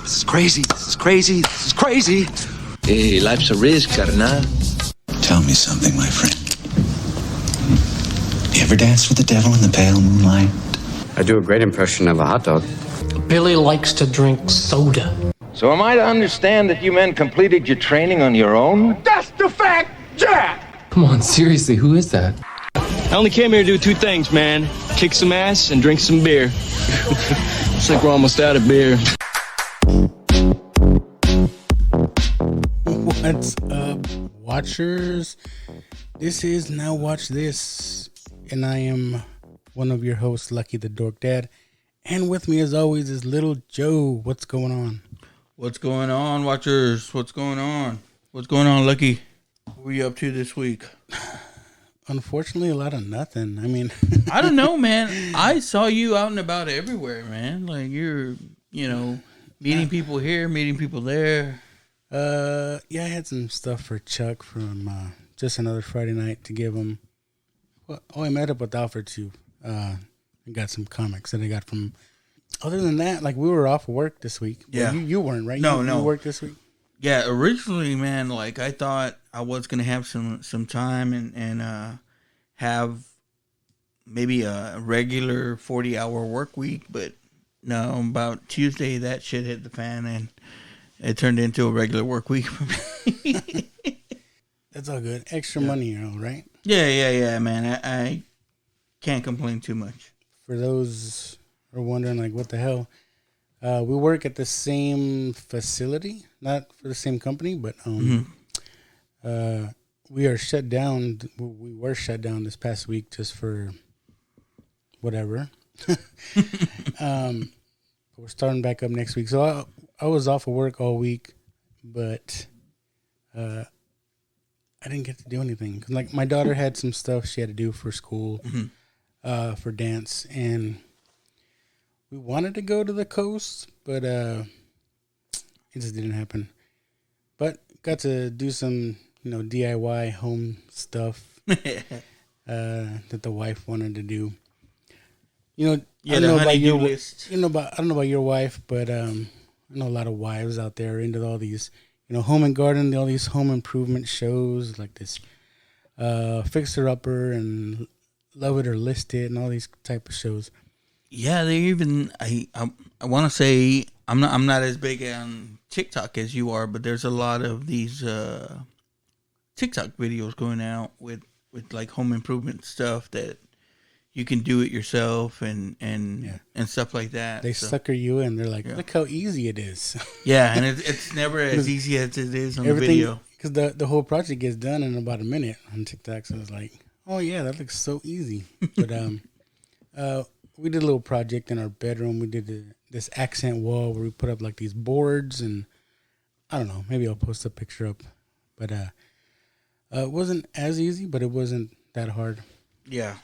This is crazy. This is crazy. This is crazy. Hey, life's a risk, carnal. Tell me something, my friend. You ever dance with the devil in the pale moonlight? I do a great impression of a hot dog. Billy likes to drink soda. So am I to understand that you men completed your training on your own? That's the fact, Jack! Come on, seriously, who is that? I only came here to do two things, man. Kick some ass and drink some beer. Looks like we're almost out of beer. What's up, watchers? This is Now Watch This, and I am one of your hosts, Lucky the Dork Dad. And with me, as always, is Little Joe. What's going on? What's going on, watchers? What's going on? What's going on, Lucky? What are you up to this week? Unfortunately, a lot of nothing. I mean, I don't know, man. I saw you out and about everywhere, man. Like you're, meeting people here, meeting people there. Yeah, I had some stuff for Chuck from Just Another Friday Night to give him. Well, I met up with Alfred too. I got some comics that I got from. Other than that, like we were off work this week. Yeah, well, you weren't, right? No, you worked this week. Yeah, originally, man, like I thought I was gonna have some time and have maybe a regular 40-hour work week, but no, about Tuesday that shit hit the fan and it turned into a regular work week for me. That's all good. Extra money, right? Yeah, man. I can't complain too much. For those who are wondering, like, what the hell? We work at the same facility, not for the same company, but we are shut down. We were shut down this past week just for whatever. We're starting back up next week. So I was off of work all week, but I didn't get to do anything. 'Cause, like, my daughter had some stuff she had to do for school, for dance, and we wanted to go to the coast, but it just didn't happen. But got to do some, DIY home stuff that the wife wanted to do. I don't know about your list. I don't know about your wife, but I know a lot of wives out there are into all these, home and garden, all these home improvement shows like this, Fixer Upper and Love It or List It and all these type of shows. Yeah, they even I want to say I'm not as big on TikTok as you are, but there's a lot of these TikTok videos going out with like home improvement stuff that you can do it yourself and stuff like that. They sucker you in. They're like, look how easy it is. Yeah, and it's never as easy as it is on the video. Because the whole project gets done in about a minute on TikTok. So it's like, oh yeah, that looks so easy. But we did a little project in our bedroom. We did this accent wall where we put up like these boards, and I don't know, maybe I'll post a picture up. But it wasn't as easy, but it wasn't that hard. Yeah.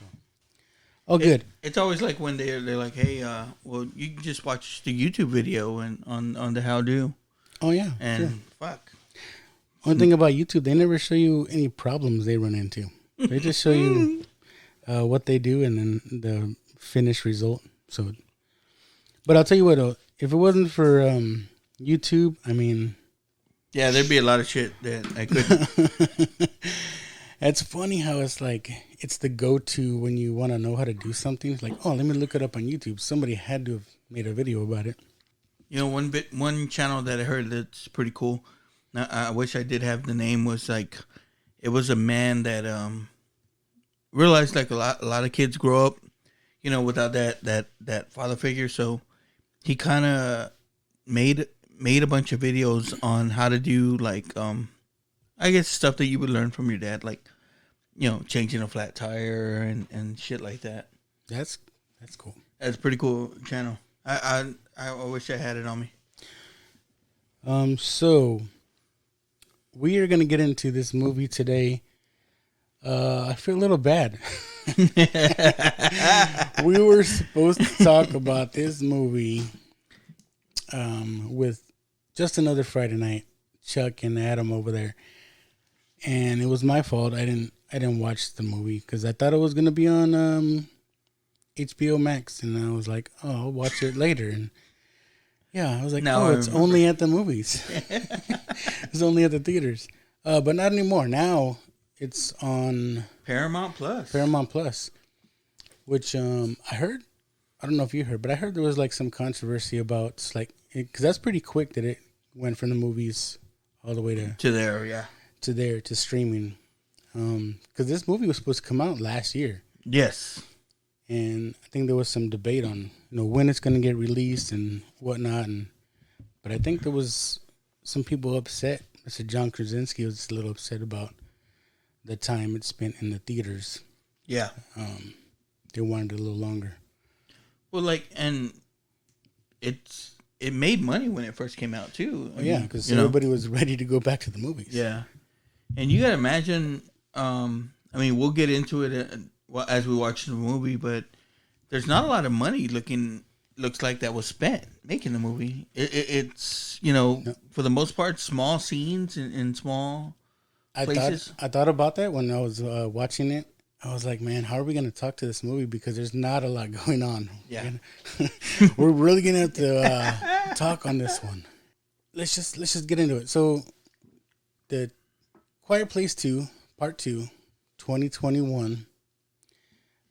Oh, good. It's always like when they're like, hey, well, you can just watch the YouTube video and on the how do. Oh yeah, and sure. Fuck. One thing about YouTube, they never show you any problems they run into. They just show you what they do and then the finished result. So, but I'll tell you what, if it wasn't for YouTube, I mean, yeah, there'd be a lot of shit that I couldn't. It's funny how it's like it's the go-to when you want to know how to do something. It's like, oh, let me look it up on YouTube. Somebody had to have made a video about it. One channel that I heard that's pretty cool. Now, I wish I did have the name. Was like, it was a man that realized like a lot of kids grow up, without that father figure. So he kind of made a bunch of videos on how to do like I guess stuff that you would learn from your dad, like changing a flat tire and shit like that. That's cool. That's a pretty cool channel. I wish I had it on me. So we are gonna get into this movie today. I feel a little bad. We were supposed to talk about this movie with Just Another Friday Night, Chuck and Adam over there, and it was my fault. I didn't watch the movie because I thought it was gonna be on HBO Max, and I was like, oh, I'll watch it later, and Yeah, I was like, Now oh, I it's remember. only at the movies. It's only at the theaters. But not anymore. Now it's on Paramount Plus. Paramount Plus, which I heard. I don't know if you heard, but I heard there was like some controversy about like because that's pretty quick that it went from the movies all the way To there, yeah. to streaming. Because this movie was supposed to come out last year, Yes. and I think there was some debate on when it's going to get released and whatnot. But I think there was some people upset. Mr. John Krasinski was a little upset about the time it spent in the theaters. Yeah. They wanted it a little longer. Well, and it made money when it first came out too. I Yeah, mean, because you know? everybody was ready to go back to the movies. Yeah, and you gotta imagine. I mean, we'll get into it as we watch the movie, but there's not a lot of money looks like that was spent making the movie. It's for the most part small scenes in small places. I thought about that when I was watching it. I was like, man, how are we going to talk to this movie? Because there's not a lot going on. Yeah. We're really going to have to talk on this one. Let's just get into it. So, the Quiet Place 2, Part 2, 2021,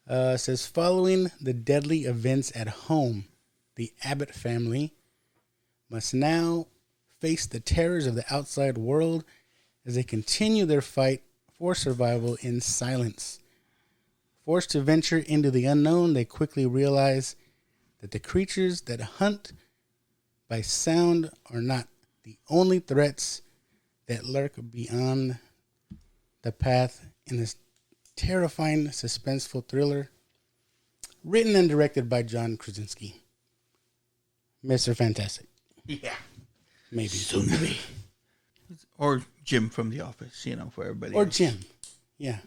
says, following the deadly events at home, the Abbott family must now face the terrors of the outside world as they continue their fight for survival in silence. Forced to venture into the unknown, they quickly realize that the creatures that hunt by sound are not the only threats that lurk beyond the path in this terrifying, suspenseful thriller written and directed by John Krasinski. Mr. Fantastic. Yeah, Maybe. soon to be. Or Jim from The Office, for everybody. Or else. Jim. Yeah.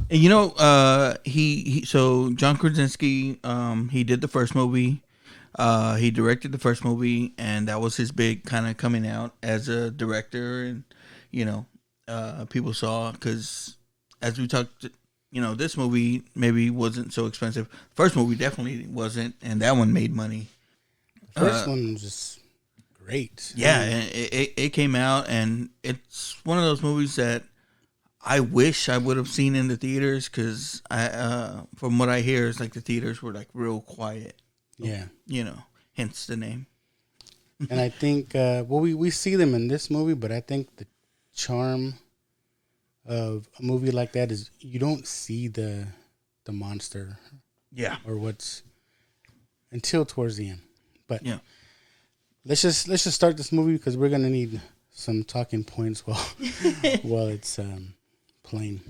And so John Krasinski, he did the first movie, he directed the first movie, and that was his big kind of coming out as a director, and people saw because as we talked, this movie maybe wasn't so expensive. First movie definitely wasn't, and that one made money. First one was just great. Yeah, and it came out, and it's one of those movies that I wish I would have seen in the theaters because from what I hear, it's like the theaters were like real quiet. Yeah. Hence the name. And I think, we see them in this movie, but I think the charm of a movie like that is you don't see the monster. Yeah. Or what's until towards the end. But yeah, let's just start this movie because we're gonna need some talking points while it's playing.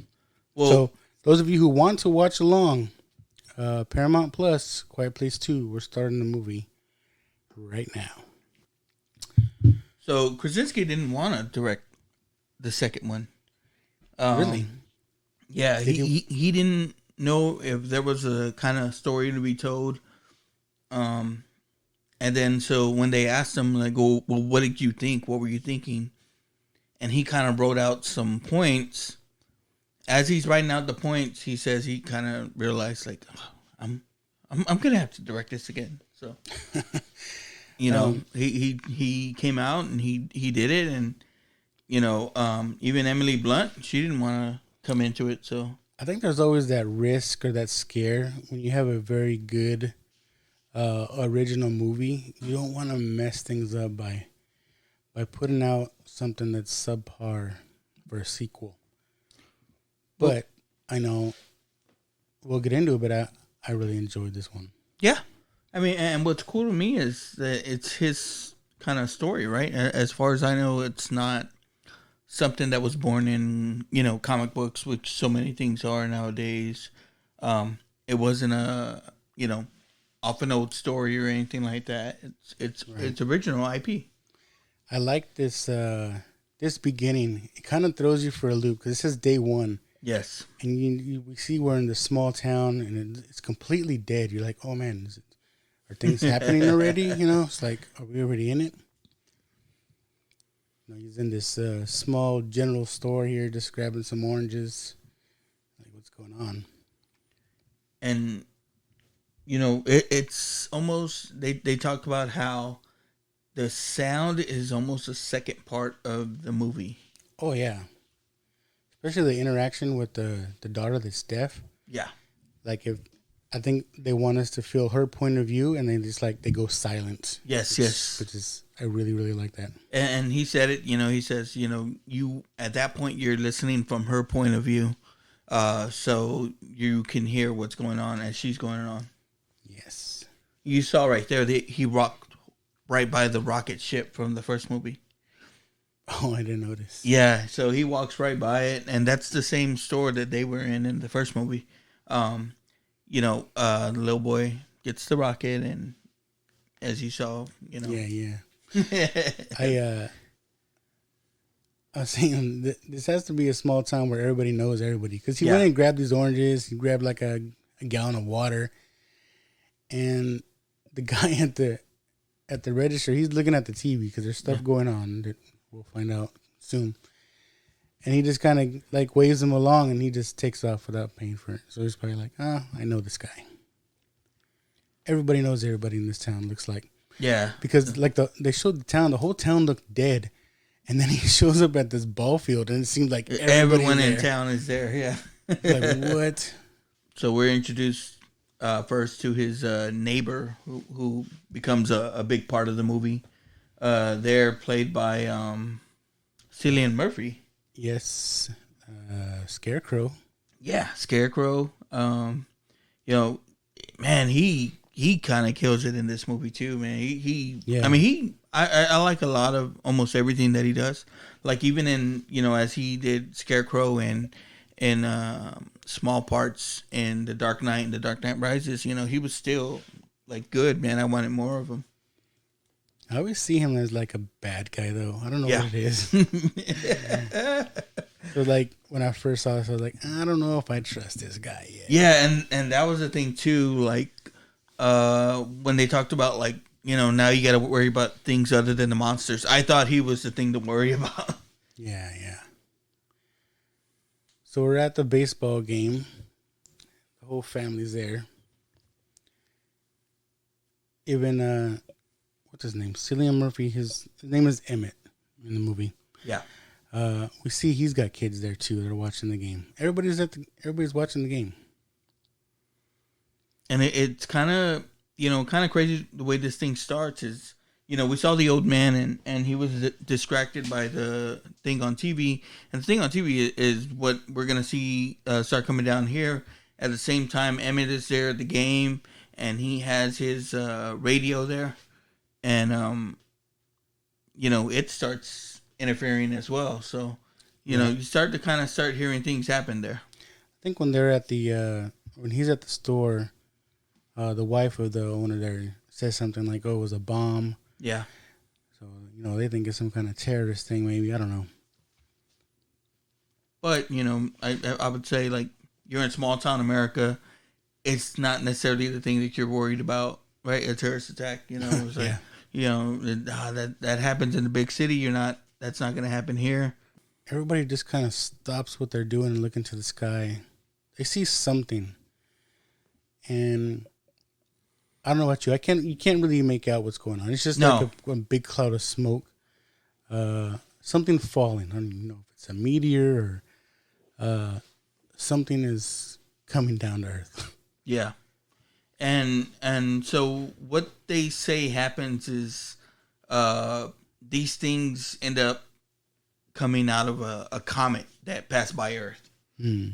Well, so those of you who want to watch along, Paramount Plus, Quiet Place 2, we're starting the movie right now. So Krasinski didn't want to direct the second one. Really? Yeah, he didn't know if there was a kind of story to be told. And then so when they asked him, like, well, what did you think? What were you thinking? And he kind of wrote out some points. As he's writing out the points, he says he kind of realized, like, I'm gonna have to direct this again. So, he came out and he did it, and even Emily Blunt, she didn't want to come into it. So I think there's always that risk or that scare when you have a very good original movie. You don't want to mess things up by putting out something that's subpar for a sequel. But I know we'll get into it, but I really enjoyed this one. yeah, I mean, and what's cool to me is that it's his kind of story, right? As far as I know, it's not something that was born in comic books, which so many things are nowadays. It wasn't a off an old story or anything like that. It's original IP. I like this this beginning. It kind of throws you for a loop because it says day one. Yes. And we see we're in the small town and it's completely dead. You're like, oh man, are things happening already? It's like, are we already in it? He's in this small general store here, just grabbing some oranges. Like, what's going on? And it's almost they talk about how the sound is almost a second part of the movie. Oh yeah, especially the interaction with the daughter that's deaf. Yeah. Like if I think they want us to feel her point of view, and then just like they go silent. Yes, which is I really really like that. And he said it. He says, you at that point you're listening from her point of view, so you can hear what's going on as she's going on. Yes. You saw right there that he rocked right by the rocket ship from the first movie. Oh, I didn't notice. Yeah, so he walks right by it, and that's the same store that they were in the first movie. The little boy gets the rocket, and as you saw, Yeah. I was saying this has to be a small town where everybody knows everybody, because he went and grabbed these oranges. He grabbed like a gallon of water, and the guy at the register, he's looking at the TV because there's stuff going on that we'll find out soon. And he just kind of like waves him along, and he just takes off without paying for it. So he's probably like, I know this guy. Everybody knows everybody in this town, looks like. Yeah. Because like they showed the town, the whole town looked dead. And then he shows up at this ball field, and it seems like everyone in town is there. Yeah. Like, what? So we're introduced first to his neighbor, who becomes a big part of the movie. They're played by Cillian Murphy. Yes. Scarecrow. Yeah, Scarecrow. Man, he kind of kills it in this movie too, man. I like a lot of almost everything that he does. Like even in, as he did Scarecrow in small parts in The Dark Knight and The Dark Knight Rises, he was still like good, man. I wanted more of him. I always see him as like a bad guy though. I don't know what it is. So like when I first saw this, I was like, I don't know if I trust this guy yet. Yeah, and that was the thing too, like when they talked about like, now you got to worry about things other than the monsters. I thought he was the thing to worry about. Yeah. So we're at the baseball game. The whole family's there. Even what's his name? Cillian Murphy. His name is Emmett in the movie. Yeah. We see he's got kids there too. They're watching the game. Everybody's watching the game. And it's kind of crazy the way this thing starts is, we saw the old man and he was distracted by the thing on TV. And the thing on TV is what we're going to see start coming down here. At the same time, Emmett is there at the game, and he has his radio there. And, it starts interfering as well. So, you start to hearing things happen there. I think when they're at when he's at the store, the wife of the owner there says something like, "Oh, it was a bomb." Yeah. So they think it's some kind of terrorist thing. Maybe, I don't know. But I would say, like, you're in small town America. It's not necessarily the thing that you're worried about, right? A terrorist attack. It's like, that happens in the big city. That's not going to happen here. Everybody just kind of stops what they're doing and look into the sky. They see something, and I don't know about you. You can't really make out what's going on. It's just like a big cloud of smoke. Something falling. I don't even know if it's a meteor or something is coming down to Earth. Yeah. And so what they say happens is these things end up coming out of a comet that passed by Earth.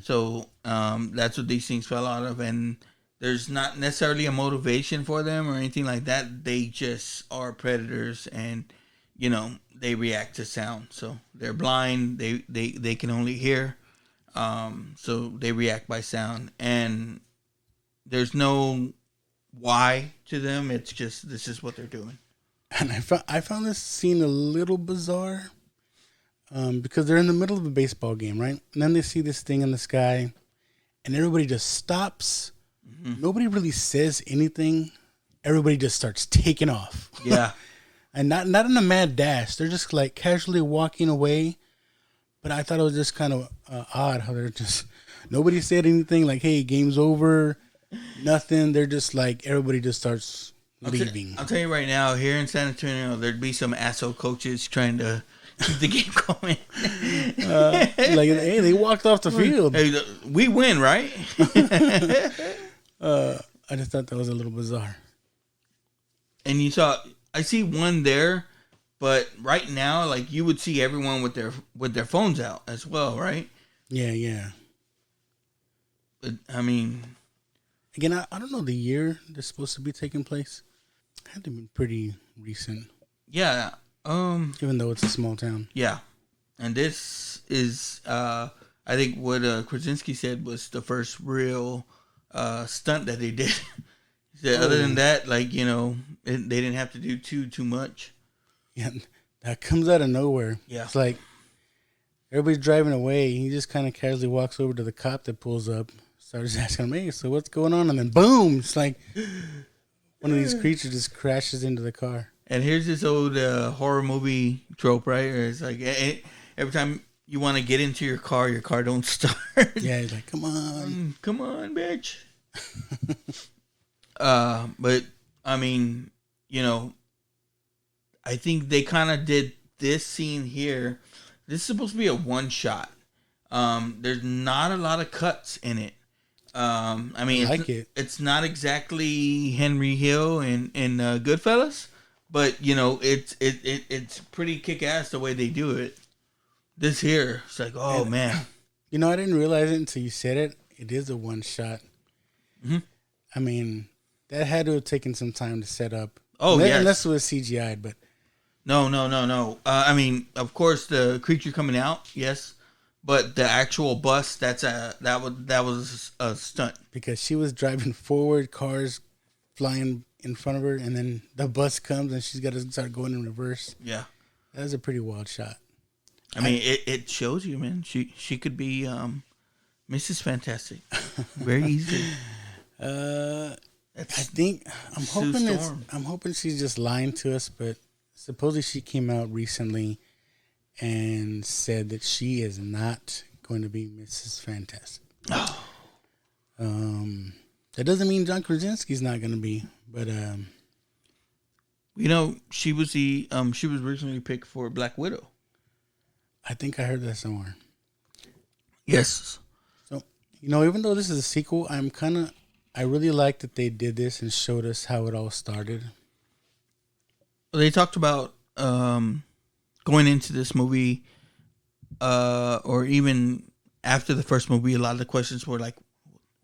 So that's what these things fell out of, and there's not necessarily a motivation for them or anything like that. They just are predators, and they react to sound. So they're blind. They can only hear. So they react by sound, and there's no why to them. It's just this is what they're doing. And I found this scene a little bizarre. Because they're in the middle of a baseball game, right? And then they see this thing in the sky, and everybody just stops. Mm-hmm. Nobody really says anything. Everybody just starts taking off. Yeah. And not in a mad dash. They're just like casually walking away. But I thought it was just kind of odd how they're just, nobody said anything like, hey, game's over. nothing. They're just like everybody just starts leaving. I'll tell you right now, here in San Antonio, there'd be some asshole coaches trying to keep the game going. Like, hey, they walked off the field. Hey, we win, right? I just thought that was a little bizarre. And I see one there, but right now, like you would see everyone with their phones out as well, right? Yeah. But I mean, again, I don't know the year they're supposed to be taking place. It had to be pretty recent. Yeah. Even though it's a small town. Yeah. And this is, I think what Krasinski said was the first real stunt that they did. He said, other than that, like, you know, they didn't have to do too much. Yeah, that comes out of nowhere. Yeah. It's like everybody's driving away. He just kind of casually walks over to the cop that pulls up, starts asking him, hey, so what's going on? And then boom, it's like one of these creatures just crashes into the car. And here's this old horror movie trope, right? Where it's like every time you want to get into your car don't start. Yeah, he's like, come on. Come on, bitch. But, I mean, you know, I think they kind of did this scene here. This is supposed to be a one shot. There's not a lot of cuts in it. I mean, it's not exactly Henry Hill and Goodfellas, but you know, it's pretty kick ass the way they do it. This here, it's like, oh man. You know, I didn't realize it until you said it. It is a one shot. Mm-hmm. I mean, that had to have taken some time to set up. Oh yeah, unless it was CGI, but. No. I mean, of course, the creature coming out, yes, but the actual bus, that was a stunt. Because she was driving forward, cars flying in front of her, and then the bus comes and she's got to start going in reverse. Yeah, that was a pretty wild shot. I mean, it shows you, man. She could be Mrs. Fantastic very easily. I think I'm hoping she's just lying to us, but. Supposedly she came out recently and said that she is not going to be Mrs. Fantastic. Oh. That doesn't mean John Krasinski's not going to be, but you know, she was originally picked for Black Widow. I think I heard that somewhere. Yes. So, you know, even though this is a sequel, I really like that they did this and showed us how it all started. They talked about going into this movie, or even after the first movie, a lot of the questions were like,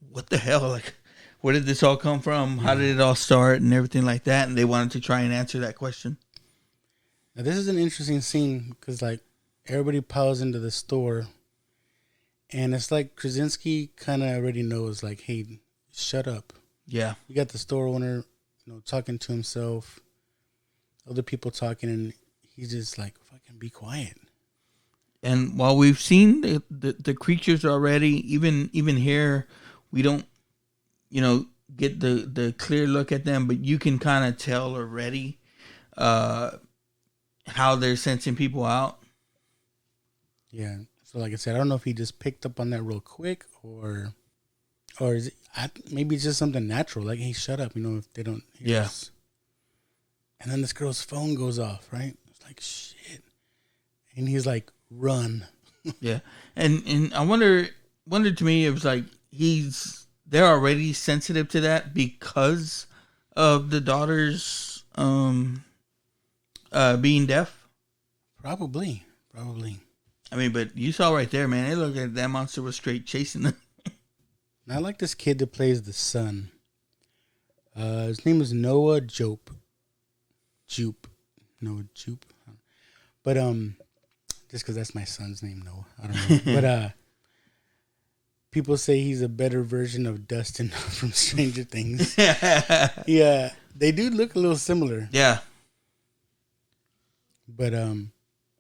what the hell? Like, where did this all come from? How did it all start and everything like that? And they wanted to try and answer that question. Now, this is an interesting scene because, like, everybody piles into the store. And it's like Krasinski kind of already knows, like, hey, shut up. Yeah. You got the store owner, you know, talking to himself. Other people talking, and he's just like, fucking be quiet. And while we've seen the creatures already, even here, we don't, you know, get the clear look at them, but you can kind of tell already how they're sensing people out. Yeah. So like I said, I don't know if he just picked up on that real quick or is it, maybe it's just something natural. Like, hey, shut up, you know, if they don't hear us. And then this girl's phone goes off, right? It's like, shit. And he's like, run. Yeah. And I wonder to me, it was like they're already sensitive to that because of the daughter's being deaf. Probably. I mean, but you saw right there, man, it looked like that monster was straight chasing them. I like this kid that plays the son. His name is Noah Jupe. Noah Jupe. But just because that's my son's name, Noah. I don't know. But people say he's a better version of Dustin from Stranger Things. Yeah, they do look a little similar. Yeah. But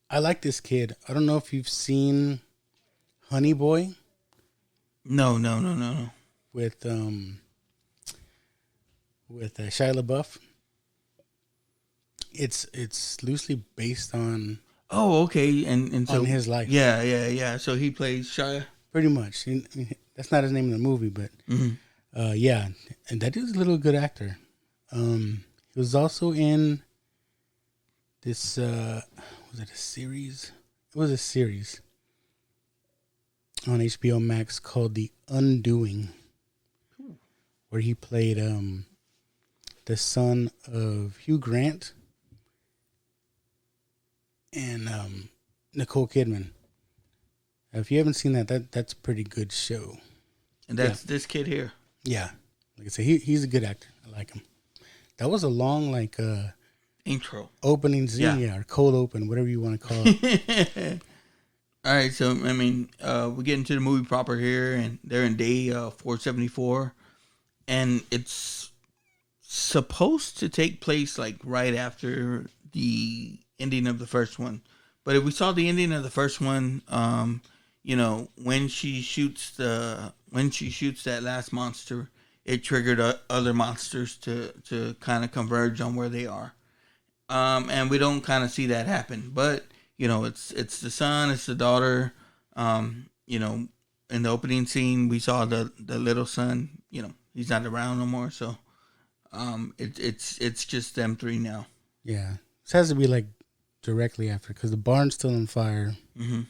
I like this kid. I don't know if you've seen Honey Boy. No. With Shia LaBeouf. It's loosely based on. Oh, okay, and so on his life. Yeah. So he plays Shia. Pretty much. That's not his name in the movie, but Yeah, and that dude's a little good actor. He was also in this. Was it a series? It was a series on HBO Max called The Undoing, where he played the son of Hugh Grant and Nicole Kidman. If you haven't seen that's a pretty good show. And that's this kid here. Yeah, like I said, he's a good actor. I like him. That was a long intro opening scene, or cold open, whatever you want to call it. All right, so I mean, we get into the movie proper here, and they're in day 474, and it's supposed to take place like right after the ending of the first one. But if we saw the ending of the first one, when she shoots that last monster, it triggered other monsters to kind of converge on where they are. And we don't kind of see that happen, but it's the son, it's the daughter. In the opening scene, we saw the little son. He's not around no more, so it's just them three now. Yeah, this has to be like directly after, because the barn's still on fire. Mm-hmm.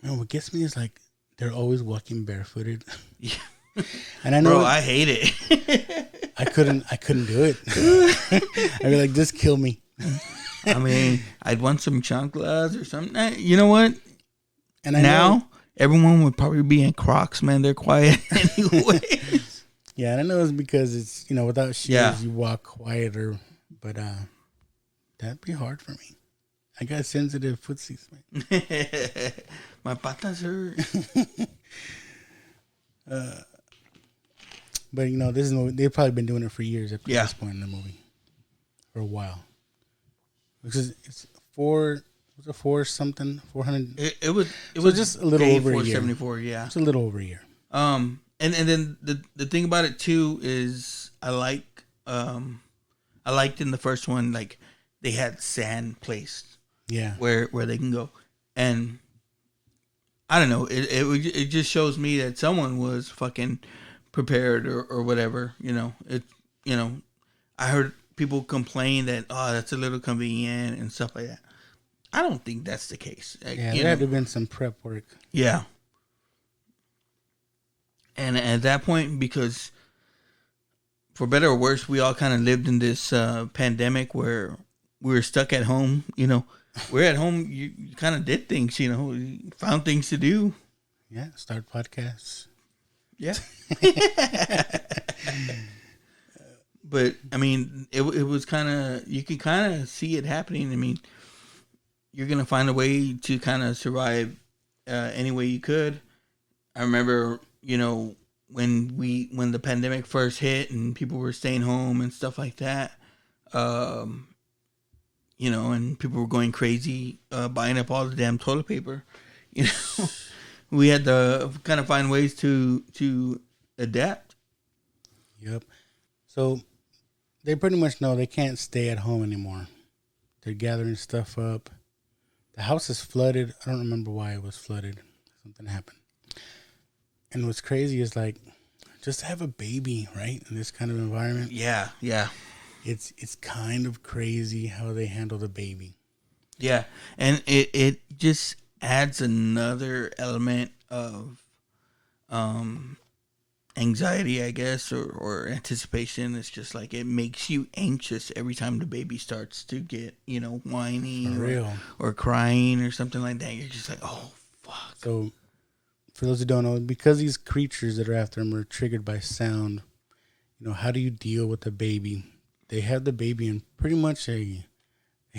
Man, what gets me is like they're always walking barefooted. Yeah. And I know, bro, I hate it. I couldn't do it. I'd be like, just kill me. I mean, I'd want some chanclas or something. You know what? And I know, everyone would probably be in Crocs, man. They're quiet anyway. Yeah, and I know it's because it's, without shoes, you walk quieter. But that'd be hard for me. I got sensitive footsies, man. My patas hurt. But this is they've probably been doing it for years at this point in the movie, for a while. Because it's 400. It was just a little over a year. 474, yeah. It's a little over a year. And then the thing about it too is I liked in the first one, like they had sand placed. Yeah. Where they can go. And I don't know, it just shows me that someone was fucking prepared or whatever, I heard people complain that, that's a little convenient and stuff like that. I don't think that's the case. Yeah, there had to have been some prep work. Yeah. And at that point, because for better or worse, we all kind of lived in this pandemic where we were stuck at home, We're at home, you kind of did things, you found things to do. Yeah, start podcasts. Yeah. But, I mean, it was kind of, you can kind of see it happening. I mean, you're going to find a way to kind of survive any way you could. I remember, when the pandemic first hit and people were staying home and stuff like that, and people were going crazy, buying up all the damn toilet paper, we had to kind of find ways to adapt. Yep. So they pretty much know they can't stay at home anymore. They're gathering stuff up. The house is flooded. I don't remember why it was flooded. Something happened. And what's crazy is like, just to have a baby, right, in this kind of environment. Yeah. It's kind of crazy how they handle the baby. Yeah, and it just adds another element of anxiety, I guess, or anticipation. It's just like it makes you anxious every time the baby starts to get, whining or crying or something like that. You're just like, oh, fuck. So, for those who don't know, because these creatures that are after them are triggered by sound, how do you deal with the baby? They have the baby in pretty much a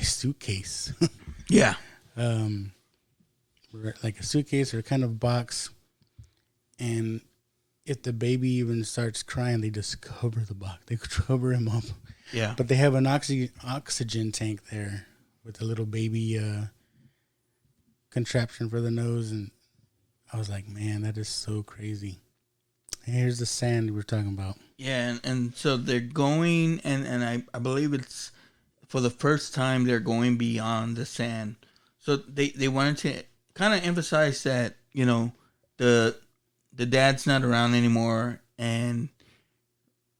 suitcase. Yeah. Like a suitcase or kind of box. And if the baby even starts crying, they just cover the box. They cover him up. Yeah. But they have an oxygen tank there with a little baby contraption for the nose. And I was like, man, that is so crazy. And here's the sand we were talking about. Yeah, and so they're going, and I believe it's for the first time they're going beyond the sand. So they wanted to kind of emphasize that, the dad's not around anymore, and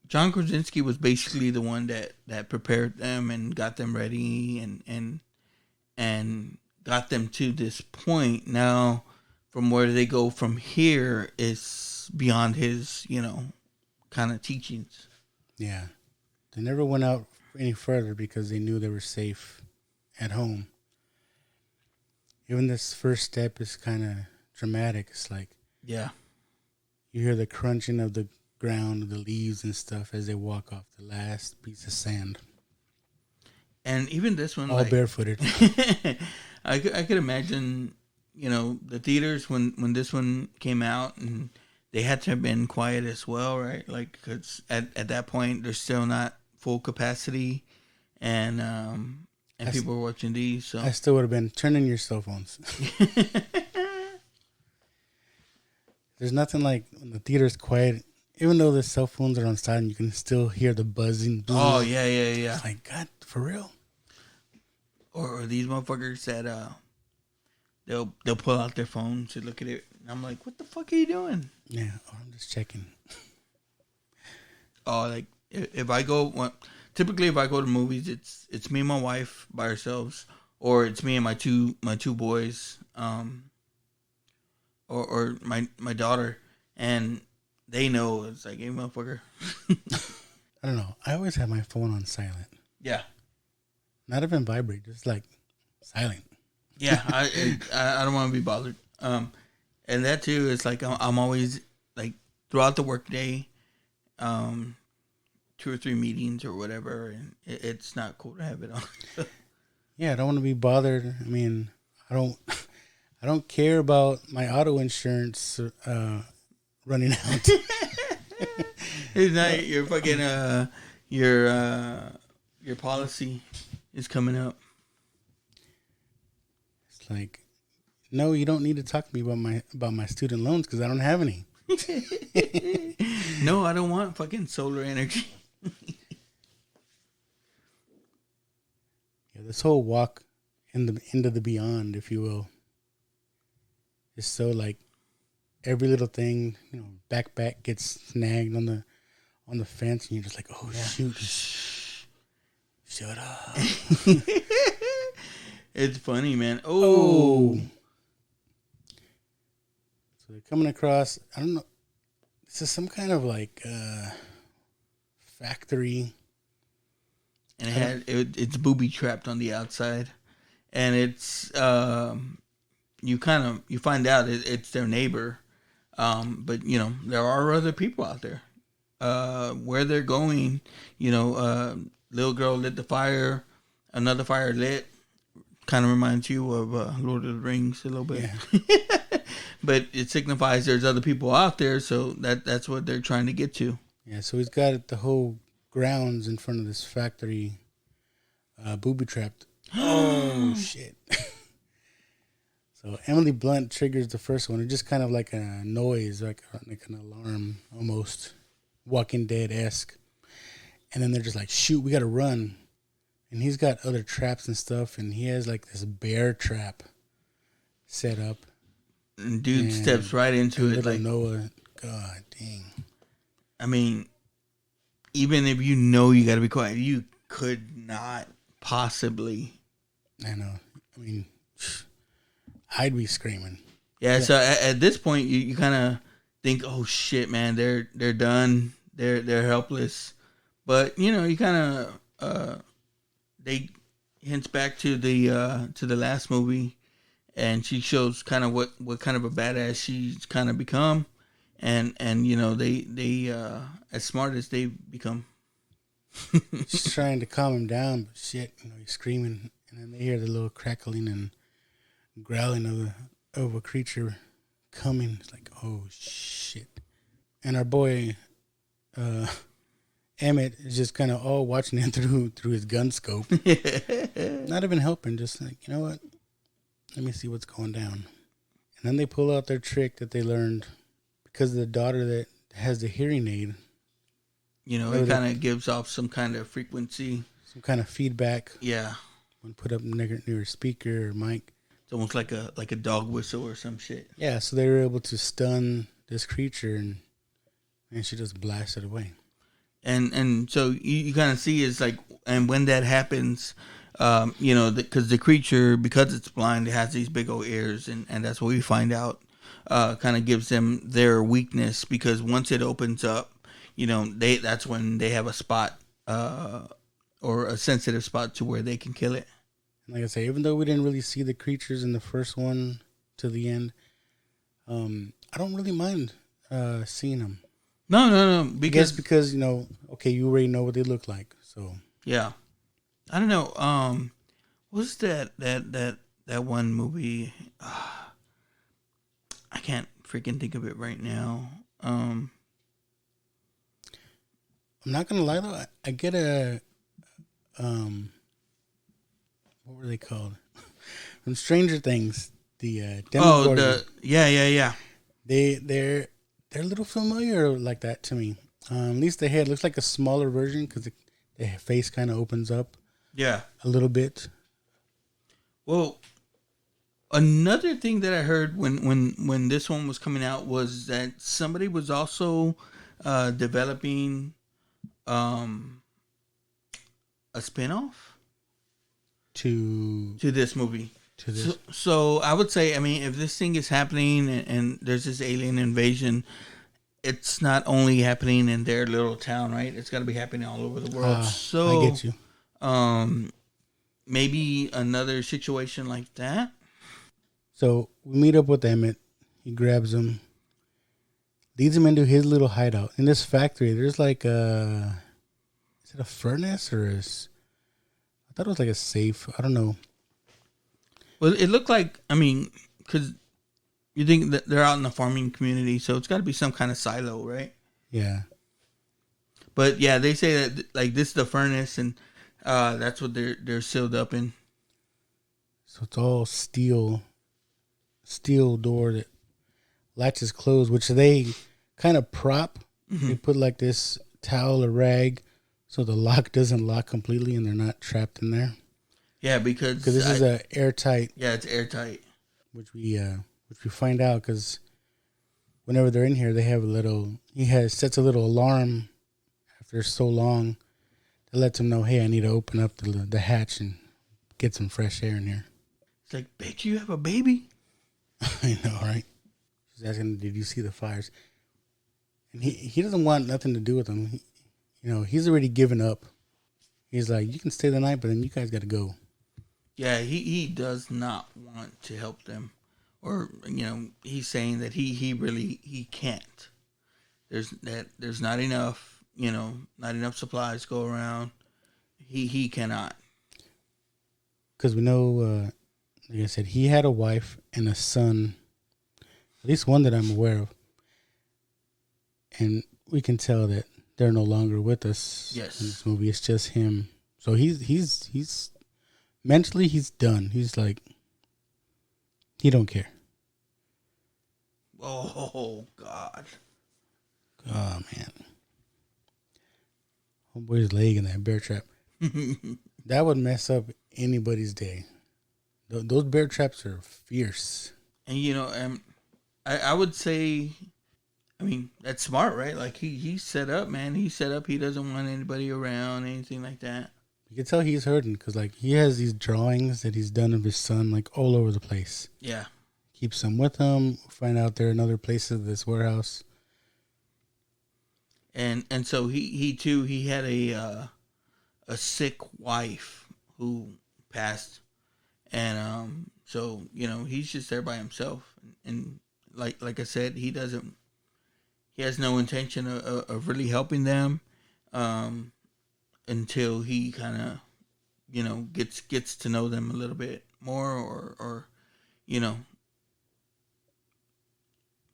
John Krasinski was basically the one that prepared them and got them ready and got them to this point. Now, from where they go from here is beyond his, kind of teachings. Yeah. They never went out any further because they knew they were safe at home. Even this first step is kind of dramatic. It's like, yeah, you hear the crunching of the ground, the leaves and stuff as they walk off the last piece of sand. And even this one, all barefooted. I could imagine, the theaters when this one came out, and they had to have been quiet as well, right? Like, because at that point they're still not full capacity, and people were watching these. So I still would have been turning your cell phones. There's nothing like when the theater's quiet. Even though the cell phones are on silent, you can still hear the buzzing. Oh yeah. It's like, God, for real. Or these motherfuckers that they'll pull out their phone to look at it, and I'm like, what the fuck are you doing? Yeah, I'm just checking. Oh, like if I go, typically if I go to movies, it's me and my wife by ourselves, or it's me and my two boys, or my daughter, and they know it's like, hey, motherfucker. I don't know. I always have my phone on silent. Yeah. Not even vibrate, just like silent. Yeah, I don't want to be bothered. And that too is like I'm always like throughout the workday, 2 or 3 meetings or whatever, and it's not cool to have it on. Yeah, I don't want to be bothered. I mean, I don't care about my auto insurance running out. It's not your fucking your policy is coming up. It's like, no, you don't need to talk to me about my student loans because I don't have any. No, I don't want fucking solar energy. Yeah, this whole walk into the beyond, if you will, is so like every little thing, backpack gets snagged on the fence, and you're just like, oh yeah. Shoot, shut up. It's funny, man. Oh. So they're coming across, I don't know, this is some kind of like factory. And it's booby trapped on the outside. And it's, you find out it's their neighbor. But, there are other people out there. Where they're going, little girl lit the fire, another fire lit. Kind of reminds you of Lord of the Rings a little bit. Yeah. But it signifies there's other people out there, so that's what they're trying to get to. Yeah, so he's got the whole grounds in front of this factory booby trapped. Oh, shit. So Emily Blunt triggers the first one. It's just kind of like a noise, like an alarm almost. Walking Dead-esque. And then they're just like, shoot, we got to run. And he's got other traps and stuff, and he has like this bear trap set up. And dude steps right into it. Like Noah, God dang. I mean, even if you got to be quiet, you could not possibly. I know. I mean, I'd be screaming. Yeah. So at this point, you kind of think, oh shit, man, they're done. They're helpless. But you kind of they hints back to the last movie, and she shows kind of what kind of a badass she's kind of become, and they as smart as they become. She's trying to calm him down, but shit, he's screaming, and then they hear the little crackling and growling of a creature coming. It's like, oh shit. And our boy Emmett is just kind of all watching him through his gun scope. Not even helping, just like, you know what? Let me see what's going down. And then they pull out their trick that they learned because of the daughter that has the hearing aid. It kind of gives off some kind of frequency. Some kind of feedback. Yeah. When put up near a speaker or mic. It's almost like a dog whistle or some shit. Yeah, so they were able to stun this creature, and And she just blasted away. And so you kind of see it's like, and when that happens, you know, because the creature, because it's blind, it has these big old ears, and that's what we find out. Kind of gives them their weakness, because once it opens up, you know, that's when they have a spot or a sensitive spot to where they can kill it. Like I say, even though we didn't really see the creatures in the first one to the end, I don't really mind seeing them. No, Because you know, okay, you already know what they look like, so yeah. I don't know. What's that one movie? I can't freaking think of it right now. I'm not gonna lie though, I get a what were they called? From Stranger Things, the Demogorgon. Yeah. They're a little familiar like that to me. At least the head looks like a smaller version because the face kind of opens up. Yeah, a little bit. Well, another thing that I heard when this one was coming out was that somebody was also developing a spinoff to this movie. To this. So I would say, I mean, if this thing is happening and there's this alien invasion, it's not only happening in their little town, right? It's got to be happening all over the world. So I get you. Maybe another situation like that. So we meet up with Emmett. He grabs him, leads him into his little hideout. In this factory, there's like is it a furnace or I thought it was like a safe. I don't know. Well, it looked like, I mean, because you think that they're out in the farming community, so it's got to be some kind of silo, right? Yeah. But yeah, they say that like this is the furnace, and that's what they're sealed up in. So it's all steel door that latches closed, which they kind of prop. Mm-hmm. They put like this towel or rag so the lock doesn't lock completely and they're not trapped in there. Yeah, because this is a airtight. Yeah, it's airtight. Which we find out because whenever they're in here, they have sets a little alarm after so long that lets them know, hey, I need to open up the hatch and get some fresh air in here. It's like, bitch, you have a baby? I know, right? She's asking, did you see the fires? And he doesn't want nothing to do with them. He's already given up. He's like, you can stay the night, but then you guys got to go. Yeah, he does not want to help them. Or, he's saying that he can't. There's not enough, not enough supplies go around. He cannot. Because we know, like I said, he had a wife and a son, at least one that I'm aware of. And we can tell that they're no longer with us. Yes. In this movie. It's just him. So he's mentally he's done. He's like, he don't care. Oh God. Oh man. Homeboy's leg in that bear trap. That would mess up anybody's day. Those bear traps are fierce. And I would say, I mean, that's smart, right? Like he's set up, man. He's set up. He doesn't want anybody around, anything like that. You can tell he's hurting because, like, he has these drawings that he's done of his son, like, all over the place. Yeah. Keeps them with him. Find out they're in other places of this warehouse. And so he too, he had a sick wife who passed. And so, he's just there by himself. And like I said, he has no intention of really helping them. Until he kind of, gets to know them a little bit more, or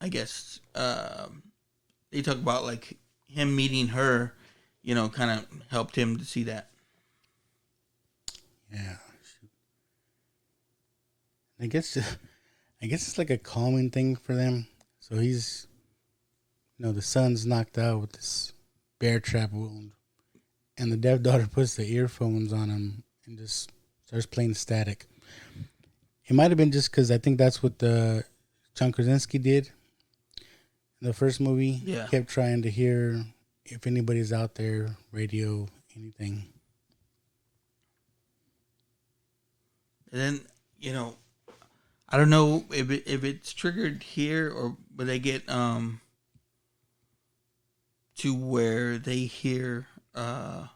I guess they talk about like him meeting her, kind of helped him to see that. Yeah, I guess it's like a calming thing for them. So he's, the son's knocked out with this bear trap wound. And the deaf daughter puts the earphones on him and just starts playing static. It might have been just because I think that's what John Krasinski did. in the first movie. Yeah. He kept trying to hear if anybody's out there, radio, anything. And then, you know, I don't know if it's triggered here or but they get to where they hear the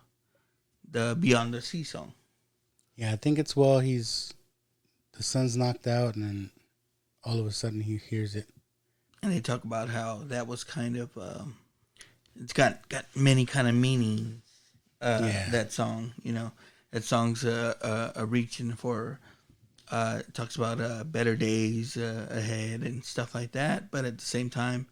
Beyond the Sea song. Yeah, I think it's while the sun's knocked out, and then all of a sudden he hears it. And they talk about how that was kind of it's got many kind of meanings. That song, you know, that song's a reaching for. It talks about better days ahead and stuff like that. But at the same time,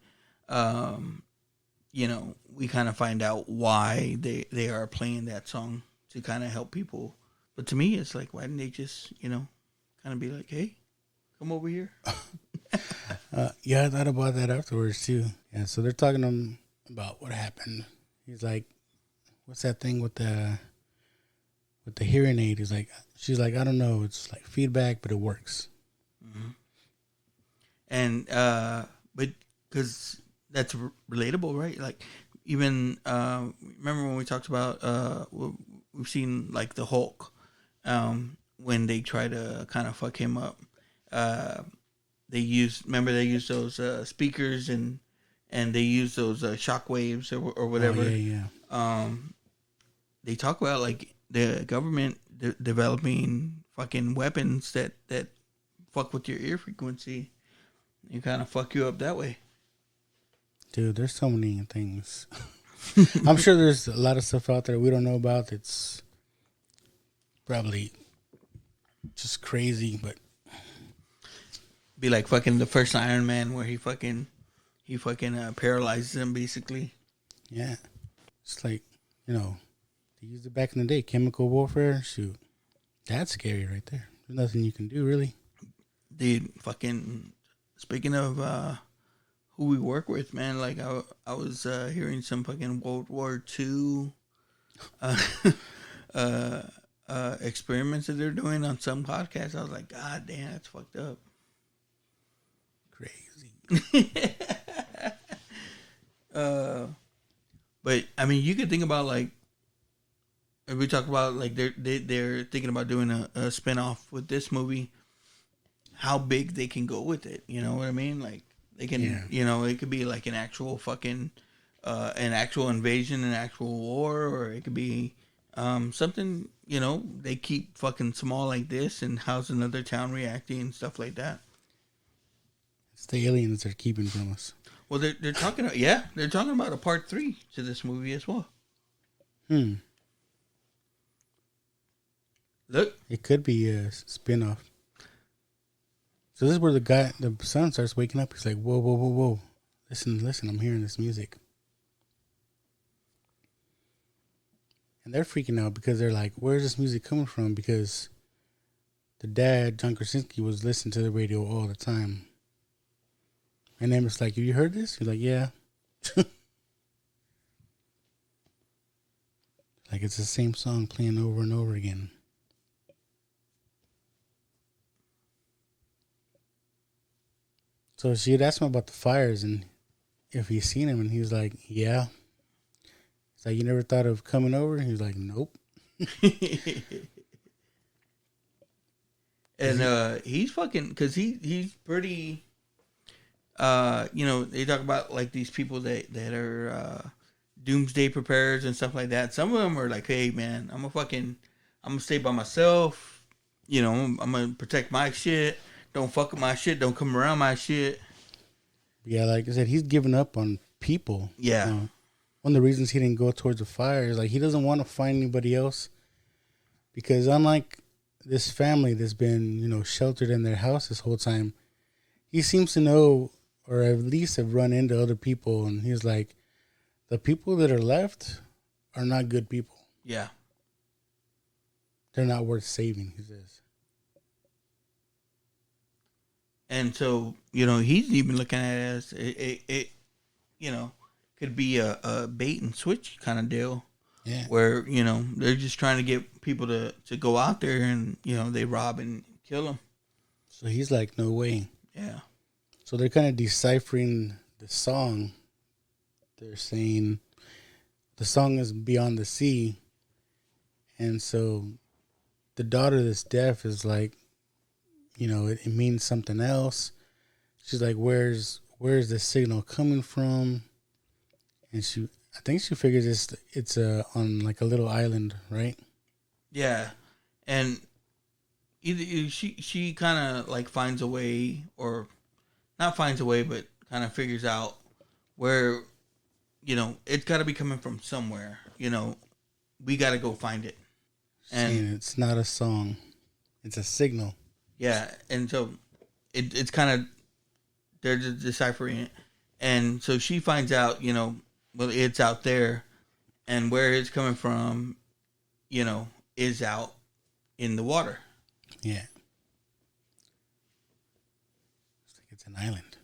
you know, we kind of find out why they are playing that song to kind of help people. But to me, it's like, why didn't they just, you know, kind of be like, hey, come over here? Yeah, I thought about that afterwards too. Yeah, so they're talking to him about what happened. He's like, what's that thing with the hearing aid? She's like, I don't know. It's like feedback, but it works. Mm-hmm. And, but because that's relatable, right? Like, even, remember when we talked about, we've seen like the Hulk, when they try to kind of fuck him up, they used those speakers and they use those shock waves or whatever. Oh, yeah. They talk about like the government developing fucking weapons that fuck with your ear frequency. You kind of fuck you up that way. Dude, there's so many things. I'm sure there's a lot of stuff out there we don't know about that's probably just crazy, but be like fucking the first Iron Man where he fucking paralyzes him basically. Yeah. It's like, you know, they used it back in the day, chemical warfare. Shoot. That's scary right there. There's nothing you can do really. Dude, fucking speaking of who we work with, man, like I was hearing some fucking World War II experiments that they're doing on some podcasts. I was like, God damn, that's fucked up. Crazy. But I mean, you could think about like, if we talk about like they're thinking about doing a spinoff with this movie, how big they can go with it. You know what I mean? Like they can, you know, it could be like an actual fucking, an actual invasion, an actual war, or it could be something. You know, they keep fucking small like this, and how's another town reacting and stuff like that. It's the aliens they're keeping from us. Well, they're talking about, they're talking about a part 3 to this movie as well. Look, it could be a spin-off. So this is where the son starts waking up. He's like, whoa, whoa, whoa, whoa. Listen, I'm hearing this music. And they're freaking out because they're like, where's this music coming from? Because the dad, John Krasinski, was listening to the radio all the time. And then it's like, have you heard this? He's like, yeah. Like it's the same song playing over and over again. So she had asked him about the fires and if he's seen him, and he was like, yeah. It's like, you never thought of coming over? He was like, nope. And he's fucking, because he's pretty, you know, they talk about like these people that are doomsday preparers and stuff like that. Some of them are like, hey man, I'm gonna stay by myself. You know, I'm gonna protect my shit. Don't fuck with my shit. Don't come around my shit. Yeah, like I said, he's giving up on people. Yeah. One of the reasons he didn't go towards the fire is like he doesn't want to find anybody else. Because unlike this family that's been, you know, sheltered in their house this whole time, he seems to know, or at least have run into other people, and he's like, the people that are left are not good people. Yeah. They're not worth saving, he says. And so, you know, he's even looking at it as it you know, could be a bait and switch kind of deal. Yeah. Where, you know, they're just trying to get people to go out there and, you know, they rob and kill them. So he's like, no way. Yeah. So they're kind of deciphering the song, they're saying the song is Beyond the Sea. And so the daughter that's deaf is like, you know, it means something else. She's like, where's the signal coming from? And I think she figures it's on like a little island, right? Yeah, and either she kind of like finds a way, or not finds a way, but kind of figures out where, you know, it's got to be coming from somewhere. You know, we got to go find it. And it's not a song, it's a signal. Yeah, and so it's kind of, they're just deciphering it, and so she finds out, you know, well, it's out there, and where it's coming from, you know, is out in the water. Yeah. It's like it's an island.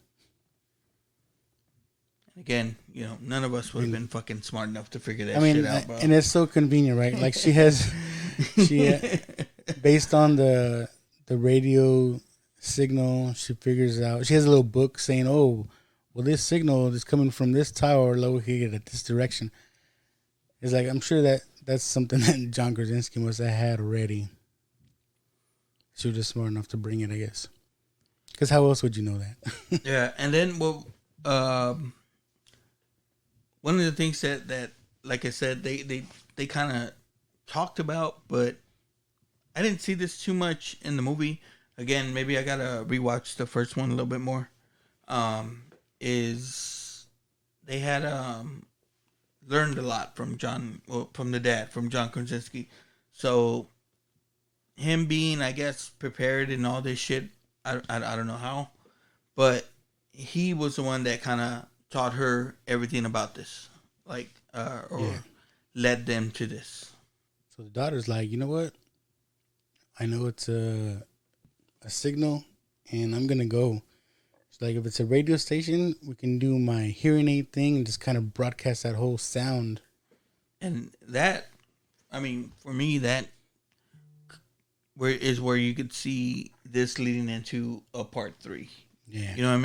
Again, you know, none of us would have been fucking smart enough to figure that shit out, bro. And it's so convenient, right? Like she based on the radio signal, she figures out, she has a little book saying, oh, well, this signal is coming from this tower located at this direction. It's like, I'm sure that's something that John Krasinski must have had already. She was just smart enough to bring it, I guess. Because how else would you know that? Yeah, and then, well, one of the things that like I said, they kind of talked about, but I didn't see this too much in the movie. Again, maybe I gotta rewatch the first one a little bit more. Is they had learned a lot from John Krasinski. So him being, I guess, prepared in all this shit, I don't know how, but he was the one that kind of taught her everything about this, like, led them to this. So the daughter's like, you know what? I know it's a signal, and I'm gonna go. She's like, if it's a radio station, we can do my hearing aid thing and just kind of broadcast that whole sound. And that, I mean, for me, that where you could see this leading into a part 3. Yeah, you know what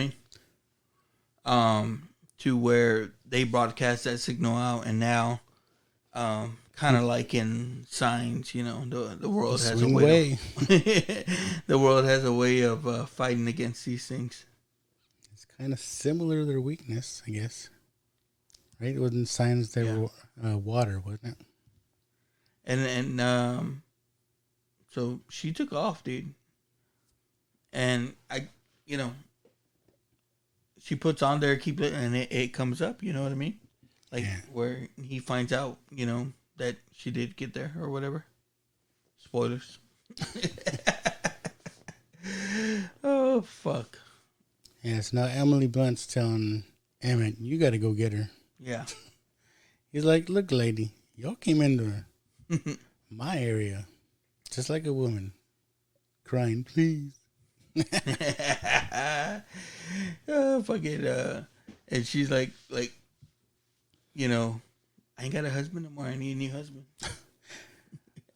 I mean? To where they broadcast that signal out, and now, kind of like in Signs, you know, the world has a way. The world has a way of fighting against these things. It's kind of similar to their weakness, I guess. Right? It wasn't Signs that were water, wasn't it? And so she took off, dude. And you know, she puts on there, keep it, and it comes up. You know what I mean? Like where he finds out, you know, that she did get there or whatever. Spoilers. Oh fuck. Yeah, so now Emily Blunt's telling Emmett, you got to go get her. Yeah. He's like, look, lady, y'all came into my area just like a woman, crying, please. Oh, fuck it. And she's like, you know, I ain't got a husband no more. I need a new husband.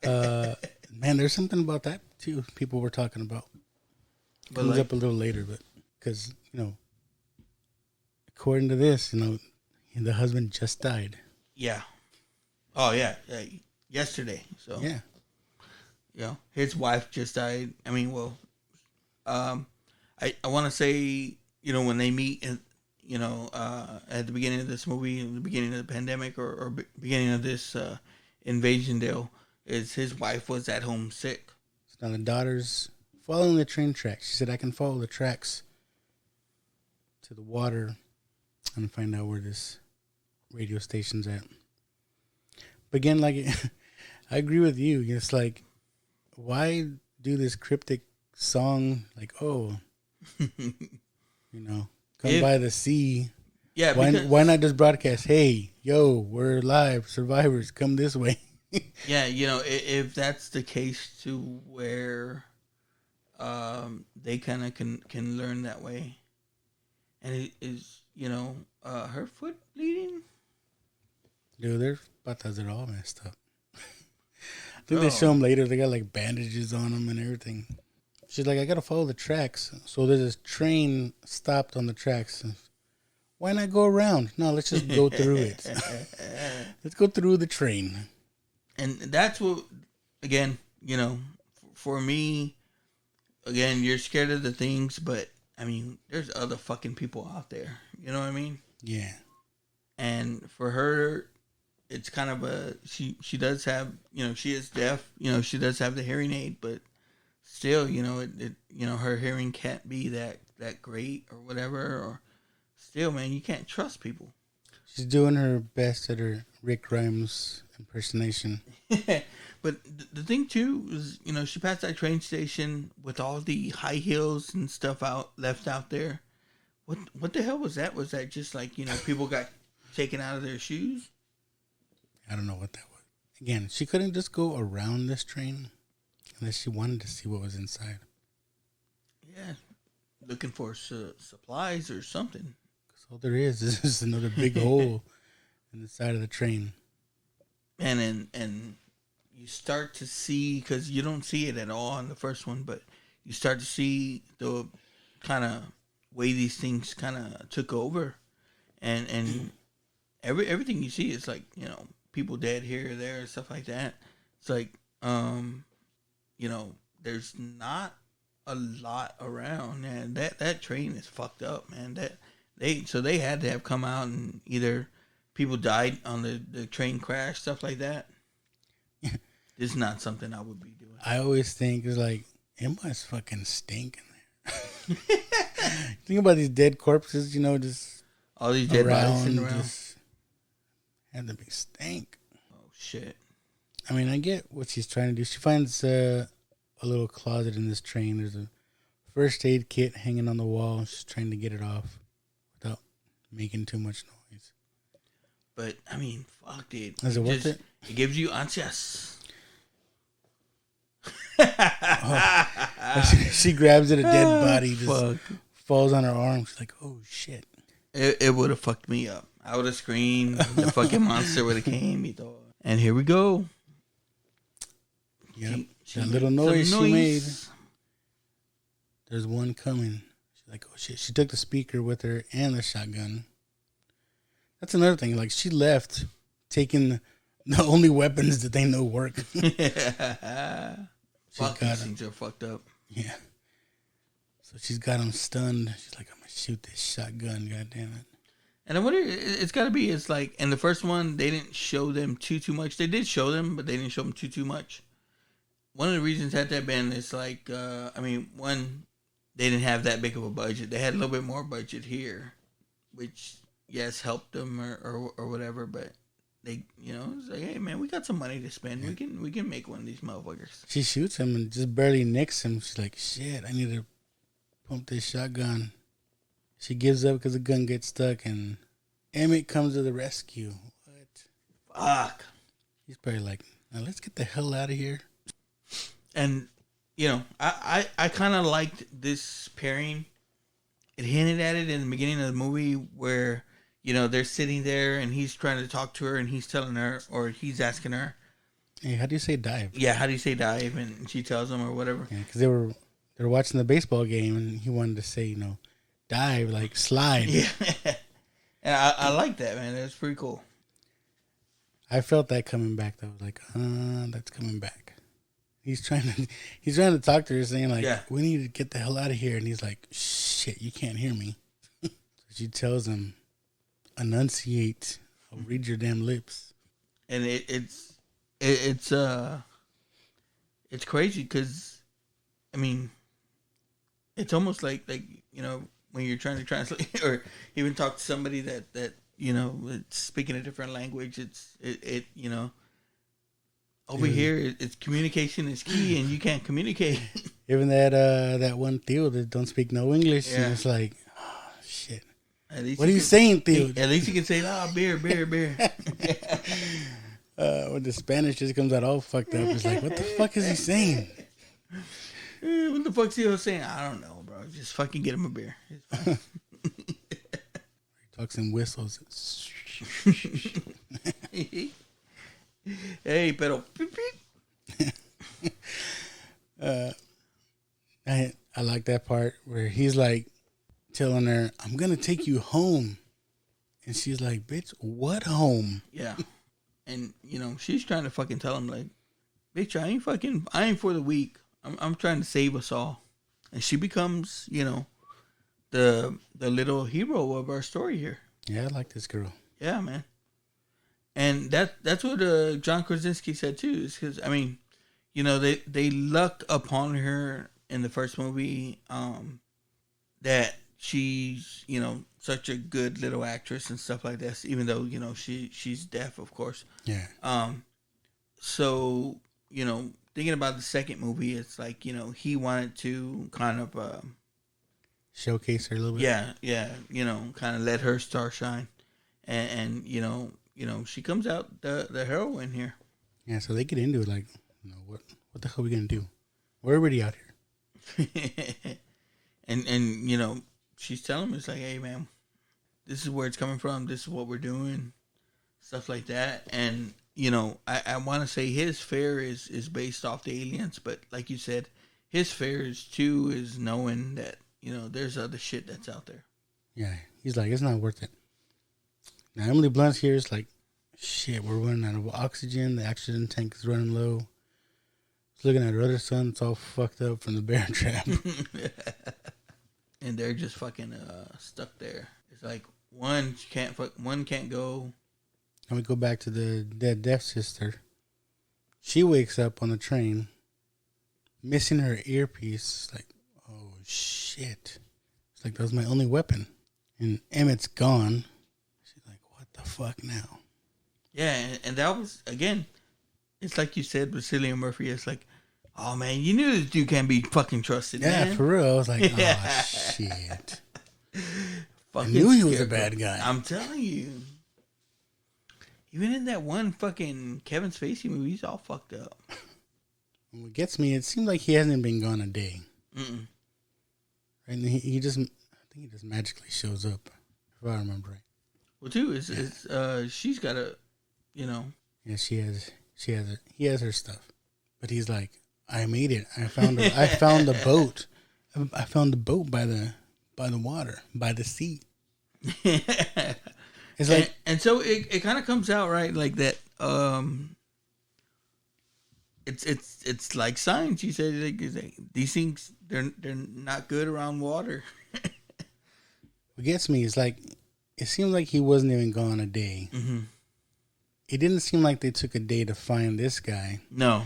Man, there's something about that too. People were talking about. But comes up a little later, but because, you know, according to this, you know, the husband just died. Yeah. Oh yeah. Yesterday. So yeah. You know, his wife just died. I mean, well, I want to say, you know, when they meet, you know, at the beginning of this movie, in the beginning of the pandemic, or beginning of this invasion deal, is his wife was at home sick. So now the daughter's following the train tracks. She said, I can follow the tracks to the water and find out where this radio station's at. But again, like, I agree with you. It's like, why do this cryptic song? Like, oh, you know, come by the sea. Yeah. Why not just broadcast, hey, yo, we're live, survivors, come this way. Yeah, you know, if that's the case to where they kind of can learn that way. And it is, you know, her foot bleeding? Dude, their patas are all messed up. I think they show them later. They got like bandages on them and everything. She's like, I got to follow the tracks. So there's this train stopped on the tracks. Why not go around? No, let's just go through it. Let's go through the train. And that's what, again, you know, for me, again, you're scared of the things, but I mean, there's other fucking people out there. You know what I mean? Yeah. And for her, it's kind of she does have, you know, she is deaf, you know, she does have the hearing aid, but still, you know, it you know, her hearing can't be that great or whatever, or still, man, you can't trust people. She's doing her best at her Rick Grimes impersonation. But the thing too is, you know, she passed that train station with all the high heels and stuff left out there. What the hell was that? Was that just like, you know, people got taken out of their shoes? I don't know what that was. Again, she couldn't just go around this train unless she wanted to see what was inside. Yeah, looking for supplies or something. Because all there is just another big hole in the side of the train. And you start to see, because you don't see it at all in the first one, but you start to see the kind of way these things kind of took over, and everything you see is like, you know, people dead here or there, stuff like that. It's like, you know, there's not a lot around, and that train is fucked up, man. They had to have come out, and either people died on the train crash, stuff like that. This is not something I would be doing. I always think it's like, it must fucking stink in there. Think about these dead corpses, you know, just all these dead bodies sitting around. Just had to be stank. Oh shit! I mean, I get what she's trying to do. She finds a little closet in this train. There's a first aid kit hanging on the wall. She's trying to get it off without making too much noise. But I mean, fuck, dude. Is it worth it? It gives you anxious. She grabs at a dead body, just falls on her arm. She's like, "Oh shit!" It would have fucked me up. I would have screamed. The fucking monster would have came. And here we go. Yep, that little noise she made. There's one coming. She's like, "Oh shit!" She took the speaker with her and the shotgun. That's another thing. Like, she left, taking the only weapons that they know work. Fuck, these things are fucked up. Yeah. So she's got him stunned. She's like, "I'm gonna shoot this shotgun, goddamn it." And I wonder, it's got to be, it's like, in the first one, they didn't show them too much. They did show them, but they didn't show them too much. One of the reasons had that been is like, I mean, one, they didn't have that big of a budget. They had a little bit more budget here, which, yes, helped them or whatever, but they, you know, it's like, hey, man, we got some money to spend. Yeah. We can make one of these motherfuckers. She shoots him and just barely nicks him. She's like, shit, I need to pump this shotgun. She gives up because the gun gets stuck, and Emmett comes to the rescue. What? Fuck. He's probably like, now let's get the hell out of here. And, you know, I kind of liked this pairing. It hinted at it in the beginning of the movie where, you know, they're sitting there and he's trying to talk to her and he's telling her, or he's asking her, hey, how do you say dive? Yeah, how do you say dive? And she tells him or whatever. Yeah, because they were watching the baseball game and he wanted to say, you know, dive, like slide. Yeah. And I like that, man. That's pretty cool. I felt that coming back though. Like, that's coming back. He's trying to talk to her, saying like, yeah, we need to get the hell out of here. And he's like, shit, you can't hear me. So she tells him, enunciate. I'll read your damn lips. And it's crazy because, I mean, it's almost like, you know, when you're trying to translate or even talk to somebody that you know, it's speaking a different language, it you know, over here it's communication is key and you can't communicate. Even that one Theo that don't speak no English, yeah. It's like, oh shit. What are you saying, Theo? At least you can say, beer. When the Spanish just comes out all fucked up, it's like, what the fuck is he saying? What the fuck's Theo saying? I don't know, bro. Just fucking get him a beer. It's fine. He talks in whistles. Hey, pero. I like that part where he's like telling her, I'm gonna take you home. And she's like, bitch, what home? Yeah. And, you know, she's trying to fucking tell him, like, bitch, I ain't for the weak. I'm trying to save us all. And she becomes, you know, the little hero of our story here. Yeah, I like this girl. Yeah, man. And that's what John Krasinski said, too. Is because, I mean, you know, they luck upon her in the first movie that she's, you know, such a good little actress and stuff like this, even though, you know, she's deaf, of course. Yeah. So, you know, thinking about the second movie, it's like, you know, he wanted to kind of showcase her a little bit. Yeah, you know, kind of let her star shine. And you know, she comes out the heroine here. Yeah, so they get into it like, you know, what the hell are we gonna do? We're already out here. and you know, she's telling him, it's like, hey man, this is where it's coming from, this is what we're doing, stuff like that. And you know, I want to say his fear is based off the aliens, but like you said, his fear is knowing that, you know, there's other shit that's out there. Yeah, he's like, it's not worth it. Now Emily Blunt's here is like, shit, we're running out of oxygen. The oxygen tank is running low. She's looking at her other son. It's all fucked up from the bear trap. And they're just fucking stuck there. It's like one can't go. And we go back to the dead deaf sister. She wakes up on the train, missing her earpiece. It's like, oh shit. It's like, that was my only weapon. And Emmett's gone. She's like, what the fuck now? Yeah, and that was, again, it's like you said with Cillian Murphy. It's like, oh man, you knew this dude can't be fucking trusted, yeah, man. For real. I was like, oh shit. Fucking I knew he was a scarecrow. bad guy. I'm telling you. Even in that one fucking Kevin Spacey movie, he's all fucked up. What gets me, it seems like he hasn't been gone a day. Mm-mm. Right? And he just, I think he just magically shows up, if I remember right. Well, too, it's she's got a, you know. Yeah, he has her stuff. But he's like, I made it. I found the boat. I found the boat by the water, by the sea. It's like, and so it kind of comes out right like that. It's like science. You said like, these things they're not good around water. what gets me is like, it seems like he wasn't even gone a day. Mm-hmm. It didn't seem like they took a day to find this guy. No.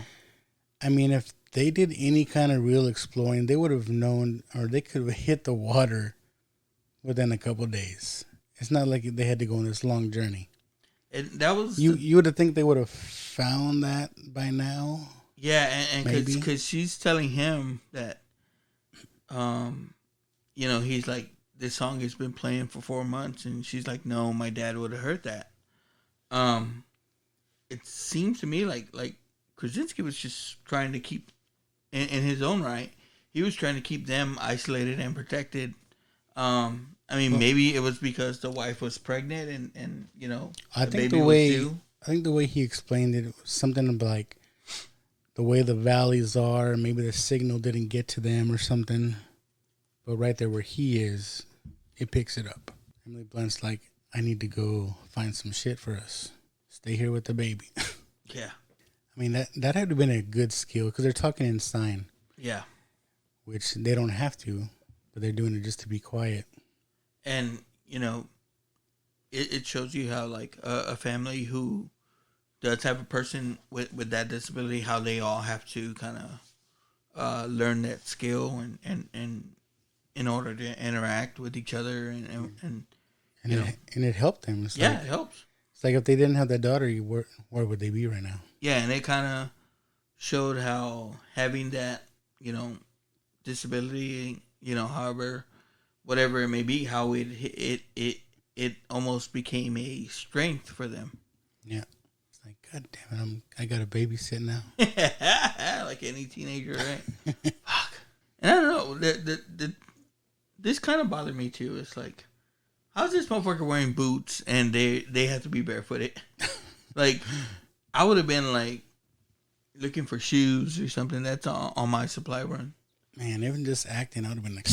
I mean, if they did any kind of real exploring, they would have known, or they could have hit the water within a couple of days. It's not like they had to go on this long journey. And that was you would have think they would have found that by now. Yeah, and because she's telling him that, you know, he's like, this song has been playing for 4 months, and she's like, no, my dad would have heard that. It seems to me like Krasinski was just trying to keep, in his own right, he was trying to keep them isolated and protected. I mean, maybe it was because the wife was pregnant and you know, I think the way he explained it was something about like the way the valleys are, maybe the signal didn't get to them or something. But right there where he is, it picks it up. Emily Blunt's like, I need to go find some shit for us. Stay here with the baby. Yeah. I mean, that had to have been a good skill because they're talking in sign. Yeah. Which they don't have to, but they're doing it just to be quiet. And, you know, it shows you how, like, a family who does have a person with that disability, how they all have to kind of learn that skill and in order to interact with each other and it helped them. It's yeah, like, it helps. It's like if they didn't have that daughter, where would they be right now? Yeah, and it kind of showed how having that, you know, disability, you know, however, whatever it may be, how it almost became a strength for them. Yeah. It's like, God damn it, I got a babysit now. Like any teenager, right? Fuck. And I don't know, this kind of bothered me too. It's like, how's this motherfucker wearing boots and they have to be barefooted? Like, I would have been like looking for shoes or something that's on my supply run. Man, even just acting, I would have been like,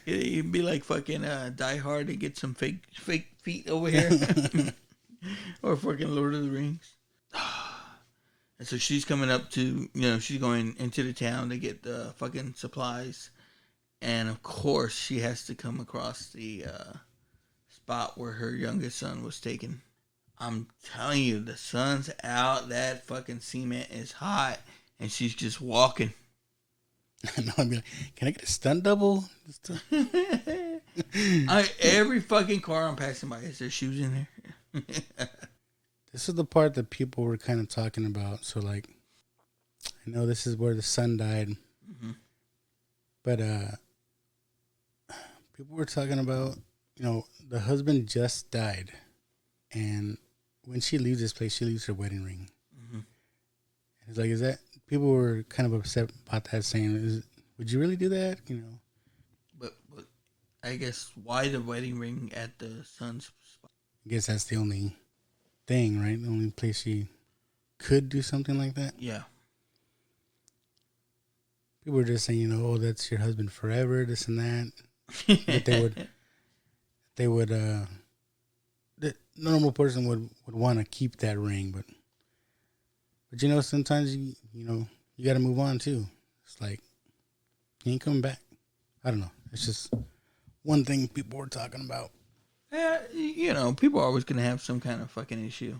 He'd be like fucking Die Hard and get some fake feet over here. Or fucking Lord of the Rings. And so she's coming up to, she's going into the town to get the fucking supplies. And of course, she has to come across the spot where her youngest son was taken. I'm telling you, the sun's out. That fucking cement is hot. And she's just walking. No, I'd be like, can I get a stunt double? Every fucking car I'm passing by, is there shoes in there? This is the part that people were kind of talking about. So, like, I know this is where the son died. Mm-hmm. But people were talking about, the husband just died. And when she leaves this place, she leaves her wedding ring. Mm-hmm. It's like, is that... People were kind of upset about that, saying, would you really do that? But I guess, why the wedding ring at the son's spot? I guess that's the only thing, right? The only place she could do something like that. Yeah. People were just saying, oh, that's your husband forever, this and that. But they would, the normal person would want to keep that ring, but sometimes you got to move on too. It's like, he ain't coming back. I don't know. It's just one thing people were talking about. Yeah, people are always going to have some kind of fucking issue.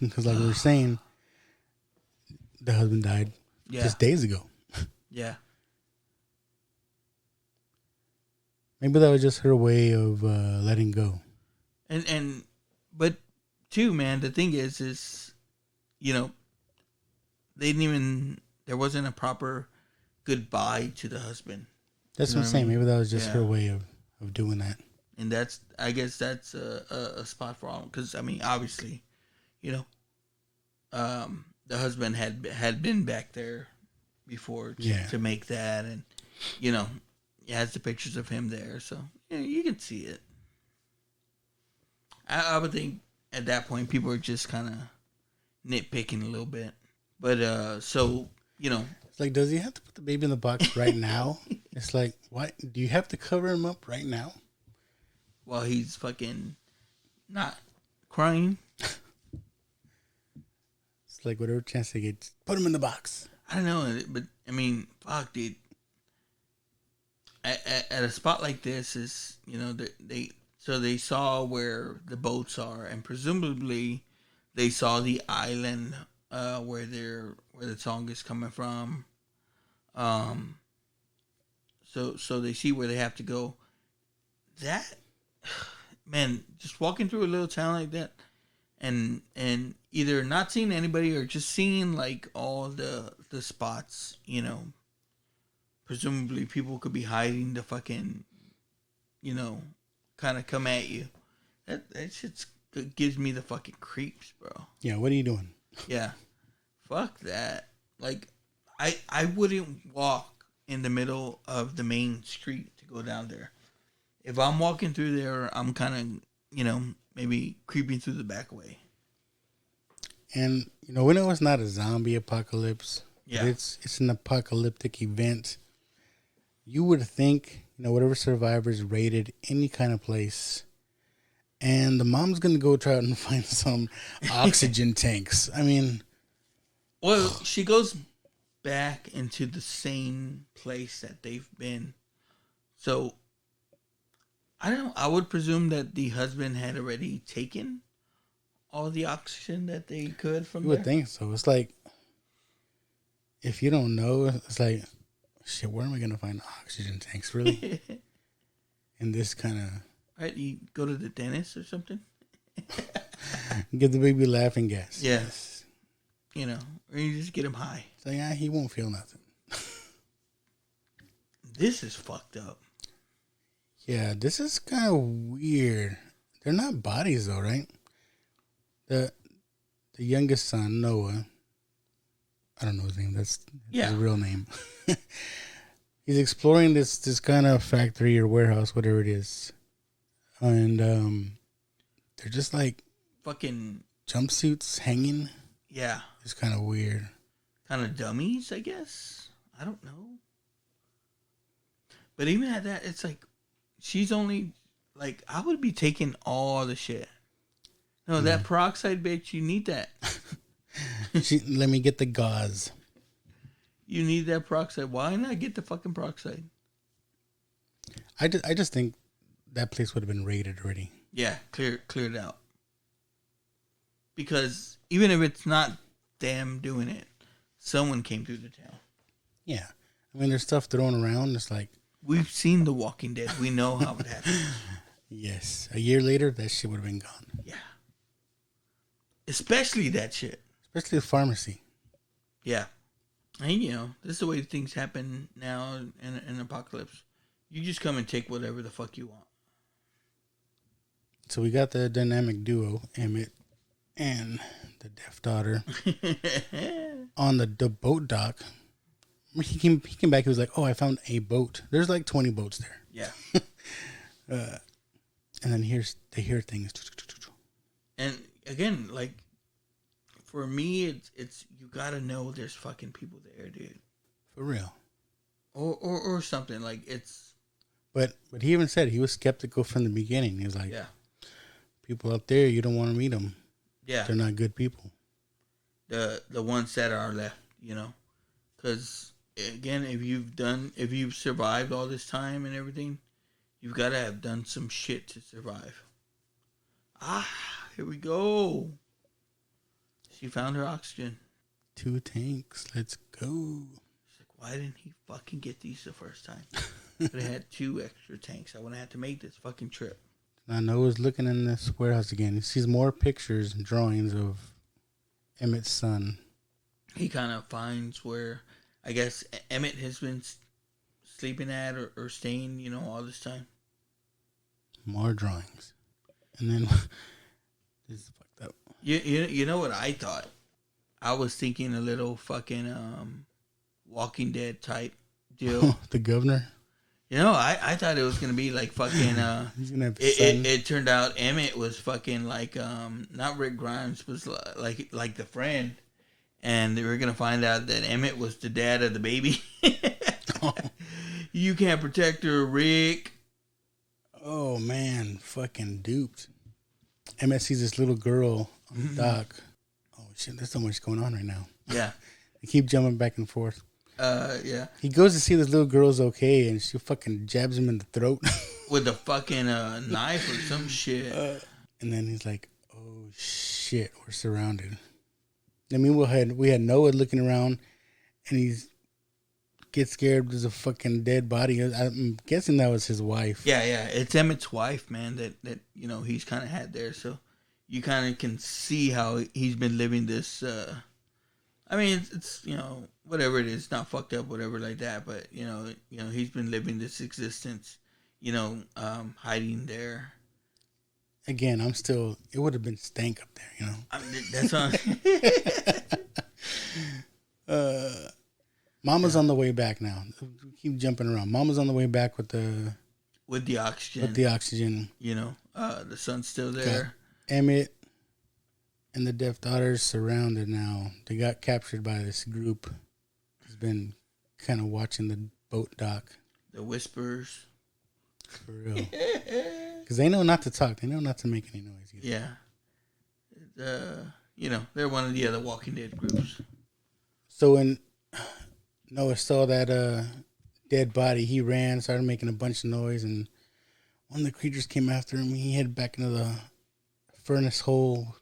Because like we were saying, the husband died just days ago. Yeah. Maybe that was just her way of letting go. But too, man, the thing is, they didn't even, there wasn't a proper goodbye to the husband. That's what I'm saying. Maybe that was just her way of doing that. And I guess that's a spot for all. Because, obviously, the husband had been back there before to make that. And, it has the pictures of him there. So, you can see it. I would think at that point, people are just kind of nitpicking a little bit. But, it's like, does he have to put the baby in the box right now? It's like, why? Do you have to cover him up right now? While he's fucking not crying? It's like, whatever chance they get, put him in the box. I don't know, but, fuck, dude. At a spot like this is, they saw where the boats are, and presumably they saw the island where the song is coming from. So they see where they have to go. That, man, just walking through a little town like that, and either not seeing anybody or just seeing like all the spots, presumably people could be hiding to fucking, kind of come at you. That shit gives me the fucking creeps, bro. Yeah, what are you doing? Yeah. Fuck that. Like, I wouldn't walk in the middle of the main street to go down there. If I'm walking through there, I'm kind of, maybe creeping through the back way. And, we know it's not a zombie apocalypse. Yeah. It's an apocalyptic event. You would think, whatever survivors raided any kind of place, and the mom's going to go try and find some oxygen tanks. Well, she goes back into the same place that they've been. So, I don't know. I would presume that the husband had already taken all the oxygen that they could from there. You would think so. It's like, if you don't know, it's like, shit, where am I going to find oxygen tanks, really? In this kind of... Right, you go to the dentist or something? Give the baby laughing gas. Yes. Or you just get him high. So, yeah, he won't feel nothing. This is fucked up. Yeah, this is kind of weird. They're not bodies, though, right? The youngest son, Noah, I don't know his name. That's his real name. He's exploring this kind of factory or warehouse, whatever it is. And they're just like fucking jumpsuits hanging. Yeah. It's kind of weird. Kind of dummies, I guess. I don't know. But even at that, it's like, she's only like, I would be taking all the shit. No, that peroxide, bitch, you need that. Let me get the gauze. You need that peroxide. Why not get the fucking peroxide? I just think that place would have been raided already. Yeah, cleared out. Because even if it's not them doing it, someone came through the town. Yeah. I mean, there's stuff thrown around. It's like... We've seen The Walking Dead. We know how it happens. Yes. A year later, that shit would have been gone. Yeah. Especially that shit. Especially the pharmacy. Yeah. And, you know, this is the way things happen now in an apocalypse. You just come and take whatever the fuck you want. So we got the dynamic duo, Emmett and the deaf daughter, on the boat dock. He came back. He was like, "Oh, I found a boat. There's like 20 boats there." Yeah. And then they hear things. And again, like, for me, it's you gotta know there's fucking people there, dude. For real. Or something like it's. But he even said he was skeptical from the beginning. He was like, yeah, people up there, you don't want to meet them. Yeah, they're not good people. The ones that are left, you know, because again, if you've survived all this time and everything, you've got to have done some shit to survive. Here we go. She found her oxygen. 2 tanks. Let's go. She's like, why didn't he fucking get these the first time? Could have had 2 extra tanks. I wouldn't have to make this fucking trip. Now Noah's looking in this warehouse again. He sees more pictures and drawings of Emmett's son. He kind of finds where, I guess, Emmett has been sleeping at or staying, you know, all this time. More drawings. And then, this is fucked up. You know what I thought? I was thinking a little fucking Walking Dead type deal. The governor? You know, I thought it was going to be like fucking, He's gonna have it turned out Emmett was fucking like, not Rick Grimes, was like the friend. And they were going to find out that Emmett was the dad of the baby. You can't protect her, Rick. Oh, man. Fucking duped. Emmett sees this little girl on the dock. Oh, shit. There's so much going on right now. Yeah. They keep jumping back and forth. Yeah. He goes to see this little girl's okay, and she fucking jabs him in the throat. With a fucking knife or some shit. And then he's like, oh, shit. We're surrounded. I mean, we had Noah looking around, and he's gets scared. There's a fucking dead body. I'm guessing that was his wife. Yeah. It's Emmett's wife, man, that you know, he's kind of had there. So you kind of can see how he's been living this. I mean, it's you know, whatever it is, not fucked up, whatever like that. But, you know, he's been living this existence, you know, hiding there. Again, it would have been stank up there, you know. I mean, that's on. Mama's on the way back now. We keep jumping around. Mama's on the way back with the oxygen. You know, the son's still there. Emmett and the deaf daughter's surrounded now. They got captured by this group. Has been kind of watching the boat dock. The Whispers. For real. Because they know not to talk. They know not to make any noise either. Yeah. You know, they're one of the other Walking Dead groups. So when Noah saw that dead body, he ran, started making a bunch of noise, and one of the creatures came after him. He headed back into the furnace hole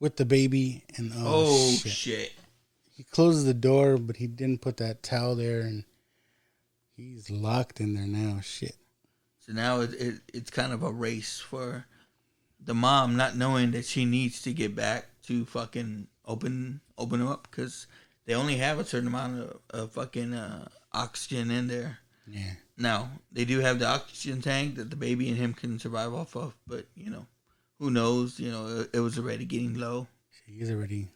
with the baby, and shit. He closes the door, but he didn't put that towel there, and he's locked in there now. Shit. So now it's kind of a race for the mom, not knowing that she needs to get back to fucking open them up, because they only have a certain amount of fucking oxygen in there. Yeah. Now, they do have the oxygen tank that the baby and him can survive off of, but, you know, who knows? You know, it was already getting low. He's already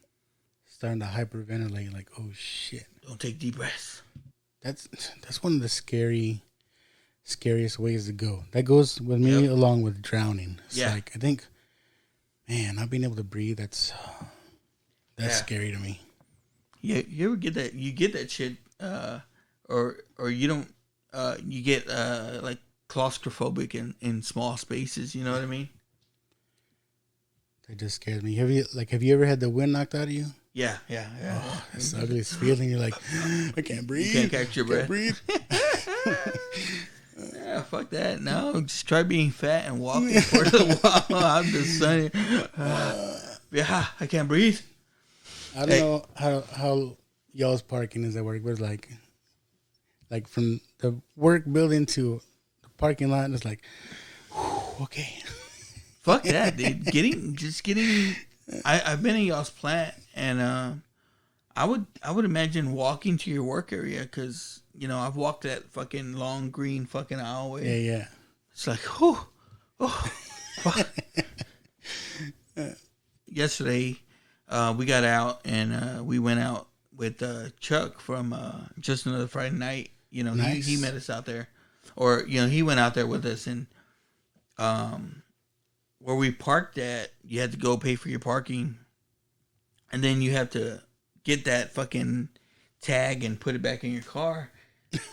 starting to hyperventilate, like, oh, shit. Don't take deep breaths. That's one of the scariest ways to go. That goes with me along with drowning. It's like, I think, man, not being able to breathe, that's scary to me. Yeah, you ever get that? You get that shit, or you don't. You get like claustrophobic in small spaces. You know what I mean? That just scares me. Have you ever had the wind knocked out of you? Yeah. Oh, it's the ugliest feeling. You're like, I can't breathe. You can't catch your breath. Breathe. Yeah, fuck that. No, just try being fat and walking for a little while. I'm just saying. Yeah, I can't breathe. I don't know how y'all's parking is at work, but it's like from the work building to the parking lot, it's like, whew, okay. Fuck that, dude. Getting. I've been in y'all's plant, and I would imagine walking to your work area, because I've walked that fucking long green fucking aisleway. Yeah. It's like, oh. Fuck. Yesterday, we got out and we went out with Chuck from Just Another Friday Night. Nice. He met us out there, or he went out there with us, and where we parked at, you had to go pay for your parking, and then you have to get that fucking tag and put it back in your car.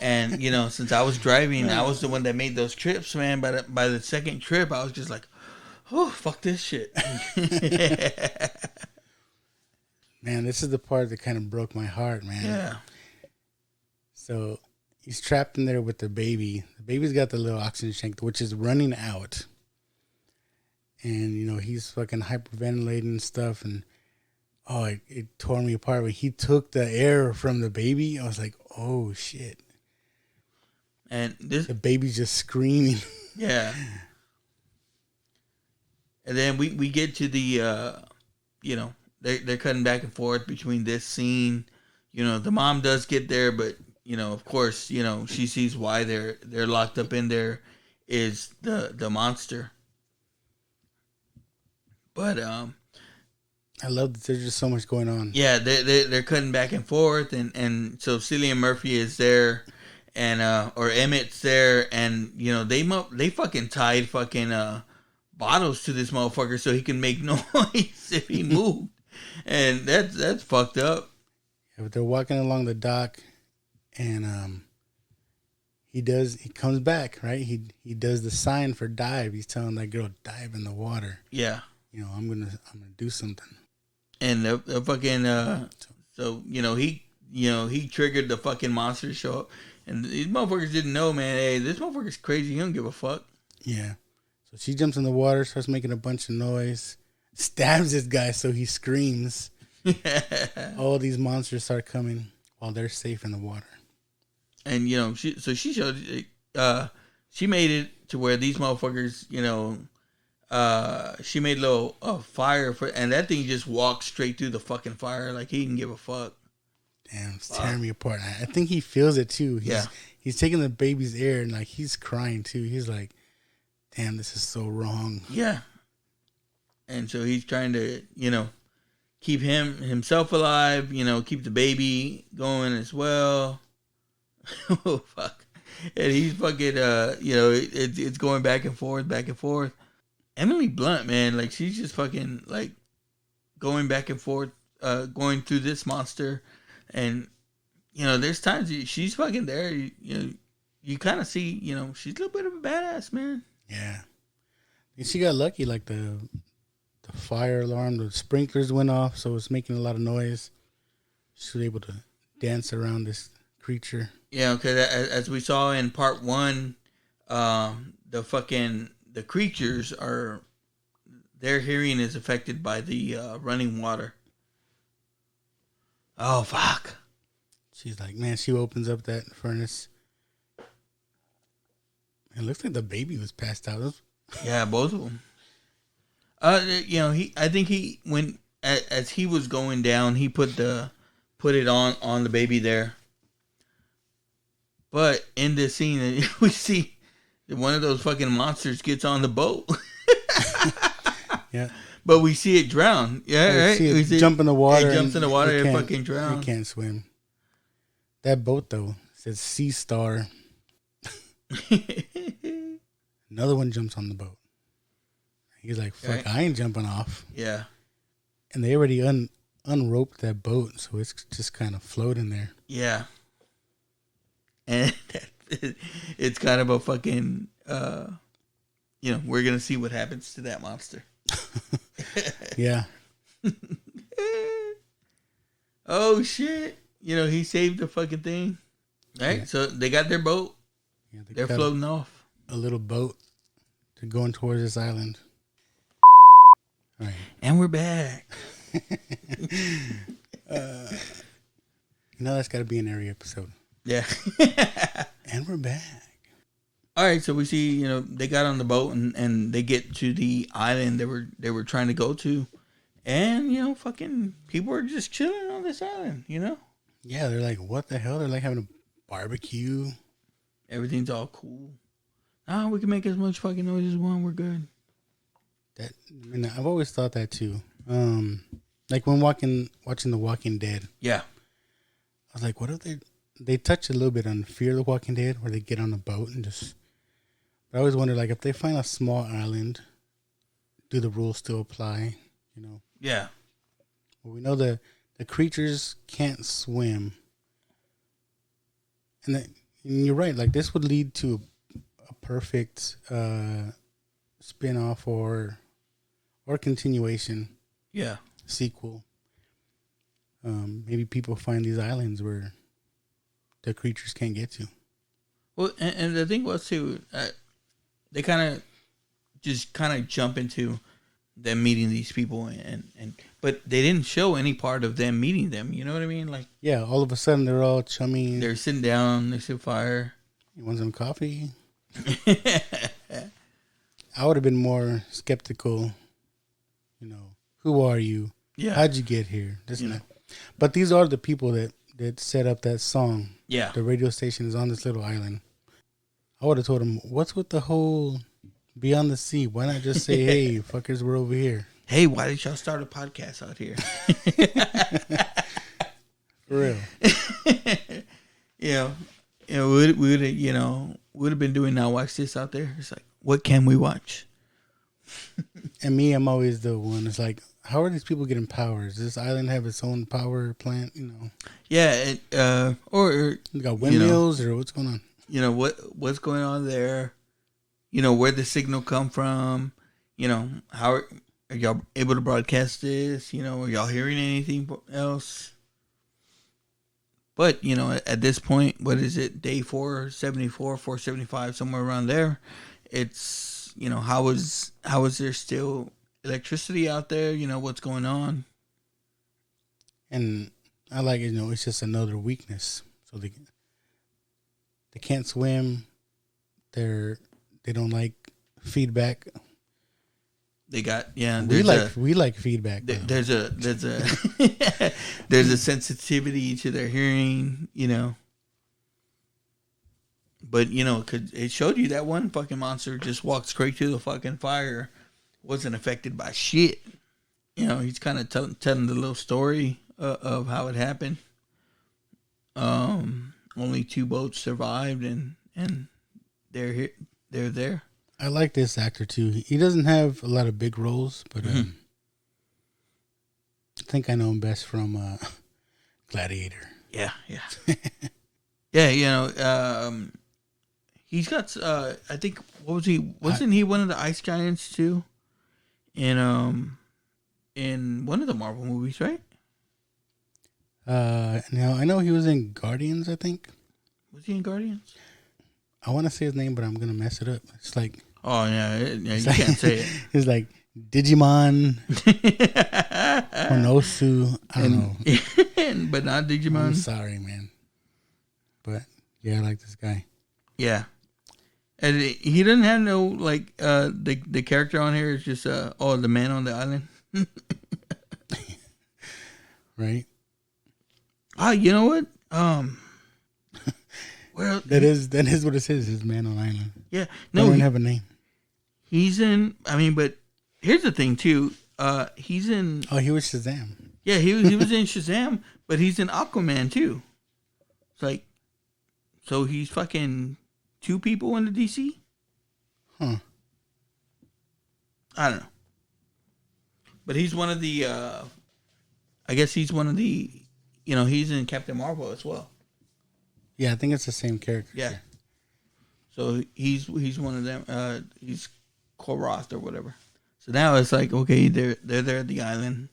And since I was driving, I was the one that made those trips, man. By the second trip, I was just like, oh, fuck this shit. Man, this is the part that kind of broke my heart, man. Yeah. So he's trapped in there with the baby. The baby's got the little oxygen tank, which is running out. And, he's fucking hyperventilating and stuff. And, it tore me apart. When he took the air from the baby, I was like, oh, shit. And the baby's just screaming. Yeah. And then we get to the, they're cutting back and forth between this scene. The mom does get there, but, of course, she sees why they're locked up in there is the monster. But I love that there's just so much going on. Yeah, they're cutting back and forth, and so Cillian Murphy is there, and or Emmett's there, and they fucking tied fucking bottles to this motherfucker so he can make noise if he moved, and that's fucked up. Yeah, but they're walking along the dock, and he comes back, right? He does the sign for dive. He's telling that girl, dive in the water. Yeah. I'm gonna do something. And the fucking so he triggered the fucking monster to show up, and these motherfuckers didn't know, man. Hey, this motherfucker's crazy. He don't give a fuck. Yeah. So she jumps in the water, starts making a bunch of noise, stabs this guy, so he screams. All these monsters start coming while they're safe in the water. And she showed she made it to where these motherfuckers, she made a little fire and that thing just walked straight through the fucking fire like he didn't give a fuck. Damn, it's tearing me apart. I think he feels it too. He's taking the baby's air and like he's crying too. He's like, damn, this is so wrong. Yeah. And so he's trying to, keep himself alive, keep the baby going as well. Oh fuck. And he's fucking it's going back and forth. Emily Blunt, man, like she's just fucking like going back and forth, going through this monster, and there's times she's fucking there. You kind of see, she's a little bit of a badass, man. Yeah, and she got lucky. Like the fire alarm, the sprinklers went off, so it's making a lot of noise. She was able to dance around this creature. Yeah, okay. As we saw in part 1, the creatures their hearing is affected by the running water. Oh, fuck. She's like, man, she opens up that furnace. It looks like the baby was passed out. Yeah, both of them. I think he, when, as he was going down, he put it on the baby there. But in this scene, we see one of those fucking monsters gets on the boat. Yeah. But we see it drown. Yeah, right? We jump in the water. It jumps in the water and fucking drown. It can't swim. That boat, though, says Sea Star. Another one jumps on the boat. He's like, fuck, right. I ain't jumping off. Yeah. And they already unroped that boat, so it's just kind of floating there. Yeah. And it's kind of a fucking we're gonna see what happens to that monster. Yeah. Oh shit! He saved the fucking thing. Right? Yeah. So they got their boat. Yeah, They're got floating off. a little boat to going towards this island. All right. And we're back. That's got to be an every episode. Yeah. And we're back. All right, so we see, they got on the boat and they get to the island they were trying to go to. And, fucking people are just chilling on this island, Yeah, they're like, what the hell? They're like having a barbecue. Everything's all cool. Oh, we can make as much fucking noise as we want. We're good. I've always thought that too. Like when watching The Walking Dead. Yeah. I was like, what if they touch a little bit on Fear the Walking Dead, where they get on a boat and just. But I always wonder, like, if they find a small island, do the rules still apply? Yeah. Well, we know the creatures can't swim, and you're right. Like, this would lead to a perfect spin-off or continuation. Yeah. Sequel. Maybe people find these islands where the creatures can't get to. Well, and the thing was too, they kind of jump into them meeting these people, but they didn't show any part of them meeting them. You know what I mean? Like, yeah, all of a sudden they're all chummy. They're sitting down next to a fire. You want some coffee? I would have been more skeptical. Who are you? Yeah. How'd you get here? This and that. But these are the people that set up that song. Yeah. The radio station is on this little island. I would have told them, what's with the whole beyond the sea? Why not just say, hey, fuckers, we're over here? Hey, why did y'all start a podcast out here? For real. We would have been doing Now Watch This out there. It's like, what can we watch? And me, I'm always the one. It's like, how are these people getting powers? Does this island have its own power plant? Yeah, or you got windmills, or what's going on? What's going on there? Where the signal come from? How are y'all able to broadcast this? Are y'all hearing anything else? But at this point, what is it? Day 474, 475, somewhere around there. It's how is there still electricity out there? What's going on? And I like it. It's just another weakness. So they can't swim. They don't like feedback. They got we like feedback. There's a there's a sensitivity to their hearing, But cause it showed you that one fucking monster just walked straight to the fucking fire, wasn't affected by shit. He's kind of telling the little story of how it happened. Only 2 boats survived, and they're here. They're there. I like this actor too. He doesn't have a lot of big roles, but I think I know him best from Gladiator. Yeah. Yeah, he's got. I think what was he? Wasn't he one of the Ice Giants too? In one of the Marvel movies, right? Now I know he was in Guardians. I think. Was he in Guardians? I want to say his name, but I'm gonna mess it up. It's like. Oh yeah, you can't say it. It's like Digimon, Honosu. I don't know, but not Digimon. I'm sorry, man. But yeah, I like this guy. Yeah, and he doesn't have no like the character on here is just the man on the island. Right. You know what? Well, that is what it says. His man on island. Yeah, no, he doesn't have a name. He's in. I mean, but here's the thing too. He's in. Oh, he was Shazam. Yeah, he was in Shazam, but he's in Aquaman too. It's like, so he's fucking 2 people in the DC. Huh. I don't know. But he's one of the. I guess he's one of the. He's in Captain Marvel as well. Yeah, I think it's the same character. Yeah. So he's one of them. He's Koroth or whatever. So now it's like, okay, they're there at the island.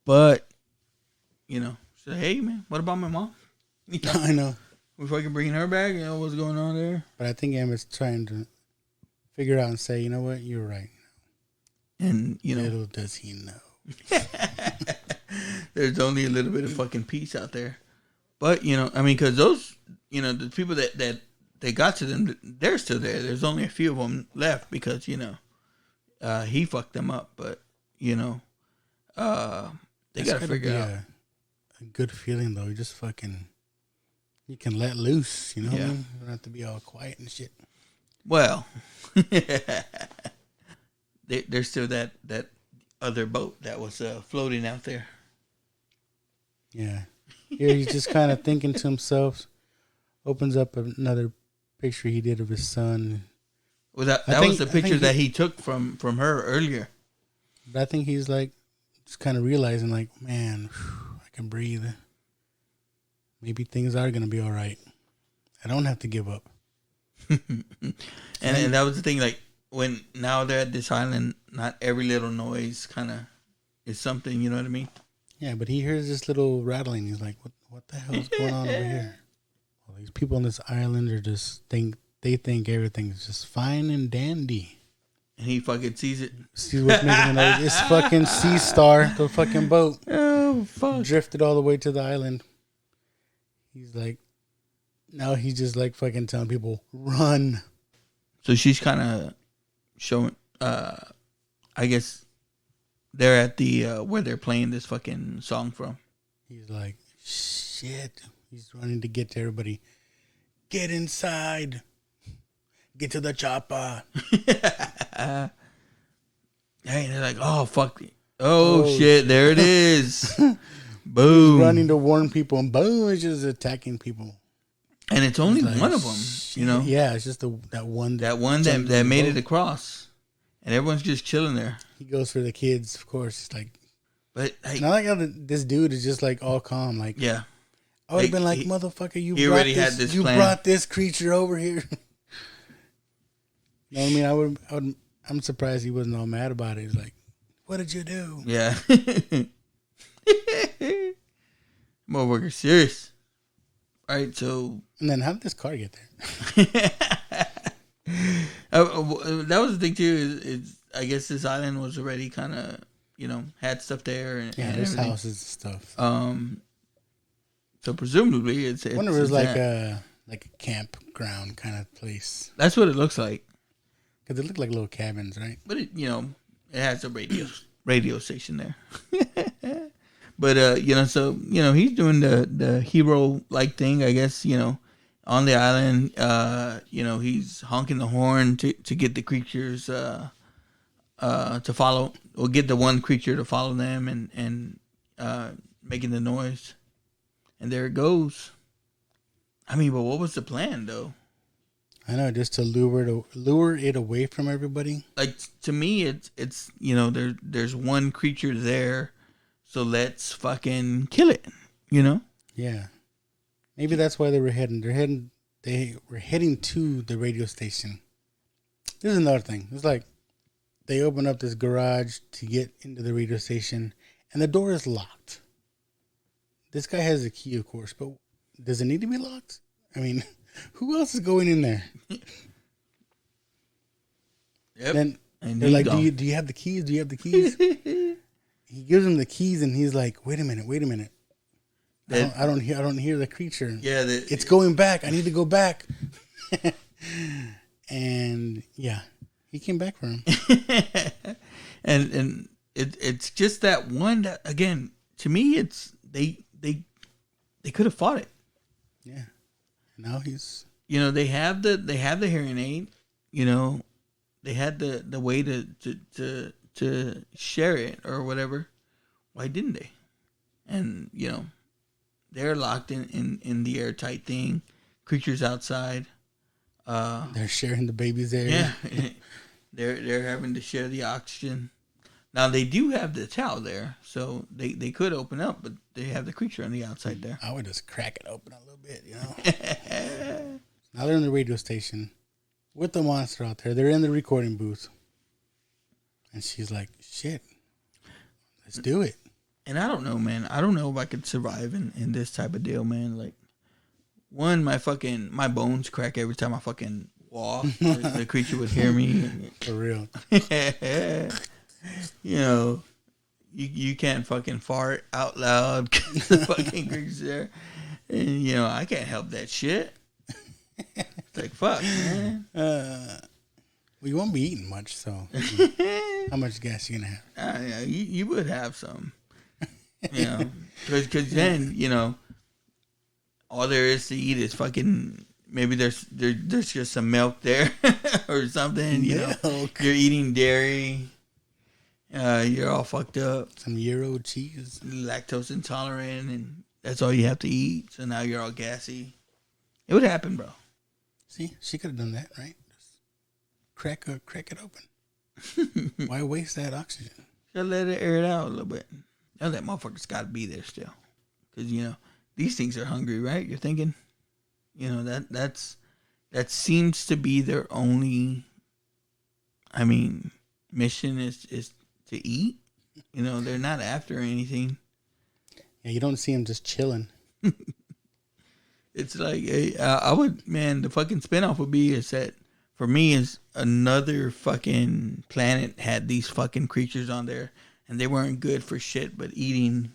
But you know, say, hey man, what about my mom? You know, I know. we're fucking bringing her back. You know what's going on there? But I think Emmett's trying to figure out and say, you know what, you're right. And you know, Little does he know. there's only a little bit of fucking peace out there. But you know, I mean, because those, you know, the people that they got to them, they're still there. There's only a few of them left because you know, he fucked them up. But you know, they got to figure out. A good feeling though. You just fucking, you can let loose. You know, what I mean? You don't have to be all quiet and shit. Well, there's still that other boat that was floating out there. Yeah. Here he's just kind of thinking to himself. Opens up another picture he did of his son. Well, that was the picture that he took from her earlier. But I think he's like just kind of realizing, like, man, I can breathe. Maybe things are gonna be all right. I don't have to give up. and that was the thing. Like when now they're at this island, not every little noise kind of is something. You know what I mean? Yeah, but he hears this little rattling. He's like, "What the hell is going on over here?" All these people on this island are just think everything's just fine and dandy. And he fucking sees it. See what's making the noise? It's fucking Sea Star, the fucking boat. Oh fuck! Drifted all the way to the island. He's like, now he's just like fucking telling people, run. So she's kind of showing. I guess they're at the where they're playing this fucking song from. He's like, shit. He's running to get to everybody. Get inside. Get to the chopper. Hey, they're like, oh fuck. Oh shit, there it is. Boom. He's running to warn people, and boom, it's just attacking people. And it's only one of them, you know. Yeah, it's just that one that made it across, and everyone's just chilling there. He goes for the kids, of course. It's like, but hey, not like how this dude is just like all calm. Like, yeah, I would have been like, motherfucker, you you brought this creature over here. You know what I mean? I'm surprised he wasn't all mad about it. He's like, what did you do? Yeah. Motherfucker serious. Alright, so and then how did this car get there? That was the thing too, is I guess this island was already kinda, you know, had stuff there and there's everything. houses and stuff. So presumably it's I wonder if it was like a campground kind of place. That's what it looks like. Because it looked like little cabins, right? But it, you know, it has a radio station there. But you know, so you know, he's doing the hero like thing, I guess. You know, on the island, you know, he's honking the horn to get the creatures to follow, or get the one creature to follow them, and making the noise. And there it goes. I mean, but what was the plan though? I know, just to lure it away from everybody. Like, to me, it's you know, there's one creature there, so let's fucking kill it, you know? Yeah. Maybe that's why they were heading. They were heading to the radio station. This is another thing. It's like they open up this garage to get into the radio station, and the door is locked. This guy has a key, of course, but does it need to be locked? I mean, who else is going in there? Yep. Then they're like, do you have the keys? Do you have the keys? He gives him the keys, and he's like, wait a minute. I don't hear the creature. Yeah, it's going back. I need to go back. And yeah, he came back for him. and it's just that one that, again, to me, it's they could have fought it. Yeah. Now he's, you know, they have the hearing aid, you know, they had the way to share it or whatever. Why didn't they? And you know, they're locked in the airtight thing. Creatures outside. They're sharing the baby's air. Yeah, they're having to share the oxygen. Now they do have the towel there, so they could open up, but they have the creature on the outside there. I would just crack it open a little bit, you know. Now they're in the radio station with the monster out there. They're in the recording booth. And she's like, shit, let's do it. And I don't know, man. I don't know if I could survive in this type of deal, man. Like, one, my bones crack every time I fucking walk. The creature would hear me. For real. You know, you can't fucking fart out loud because the fucking creature's there. And, you know, I can't help that shit. It's like, fuck, man. Well, you won't be eating much, so how much gas you gonna have? Yeah, you would have some. You know, because then, you know, all there is to eat is fucking, maybe there's just some milk there or something, you know. You're eating dairy. You're all fucked up. Some Euro cheese. Lactose intolerant, and that's all you have to eat. So now you're all gassy. It would happen, bro. See, she could have done that, right? Just crack it open. Why waste that oxygen? Just let it air it out a little bit. Now that motherfucker's got to be there still. Because, you know, these things are hungry, right? You're thinking, you know, that seems to be their only, I mean, mission is to eat. You know, they're not after anything. Yeah, you don't see them just chilling. It's like, I would, man, the fucking spinoff would be is that, for me, is another fucking planet had these fucking creatures on there, and they weren't good for shit but eating.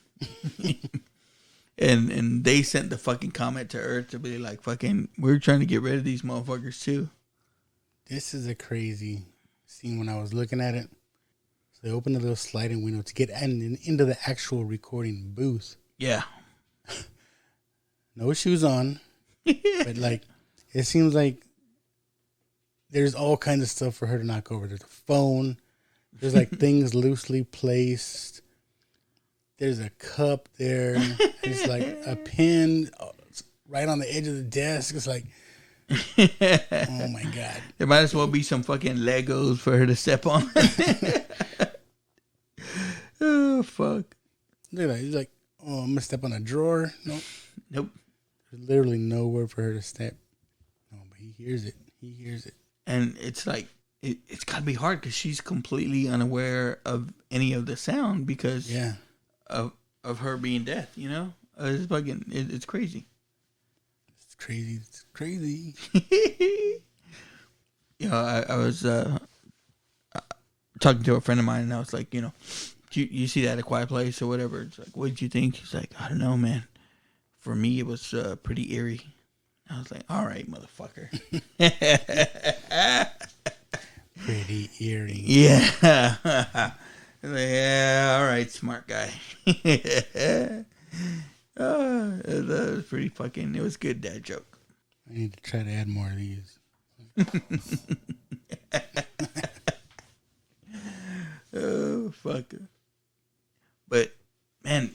and they sent the fucking comet to Earth to be like, fucking, we're trying to get rid of these motherfuckers too. This is a crazy scene when I was looking at it. So they opened a little sliding window to get into the actual recording booth. Yeah. No shoes on. But, like, it seems like there's all kinds of stuff for her to knock over. There's a phone. There's, like, things loosely placed. There's a cup there. There's, like, a pen right on the edge of the desk. It's like, oh, my God. There might as well be some fucking Legos for her to step on. Oh, fuck. Look at that. He's like, oh, I'm going to step on a drawer. Nope. There's literally nowhere for her to step. No, but he hears it. He hears it. And it's like, it's got to be hard because she's completely unaware of any of the sound because of her being deaf, you know? It's fucking, it's crazy. It's crazy. It's crazy. You know, I was talking to a friend of mine and I was like, you know, you see that at A Quiet Place or whatever. It's like, what did you think? He's like, I don't know, man. For me, it was pretty eerie. I was like, all right, motherfucker. Pretty eerie. Yeah. Like, yeah, all right, smart guy. It was pretty fucking, it was good dad joke. I need to try to add more of these. Oh, fuck. But, man,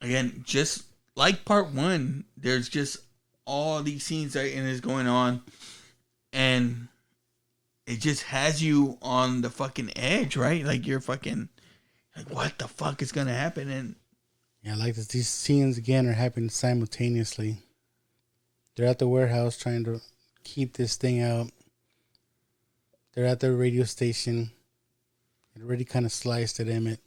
again, just like part one, there's just all these scenes that is going on, and it just has you on the fucking edge, right? Like, you're fucking, like, what the fuck is gonna happen? And yeah, like this, these scenes again are happening simultaneously. They're at the warehouse trying to keep this thing out. They're at the radio station. It already kind of sliced at Emmett.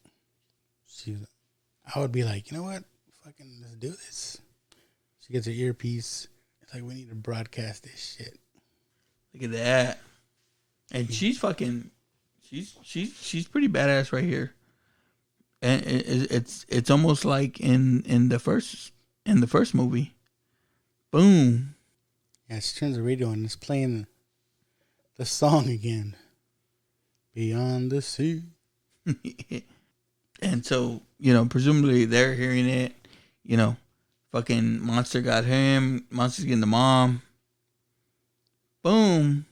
I would be like, you know what? Fucking let's do this. She gets her earpiece. It's like, we need to broadcast this shit. look at that. And she's fucking, she's pretty badass right here. And it's almost like in the first movie. Boom. Yeah, she turns the radio on and it's playing the song again. Beyond the Sea. And so, you know, presumably they're hearing it. You know, fucking Monster got him. Monster's getting the mom. Boom.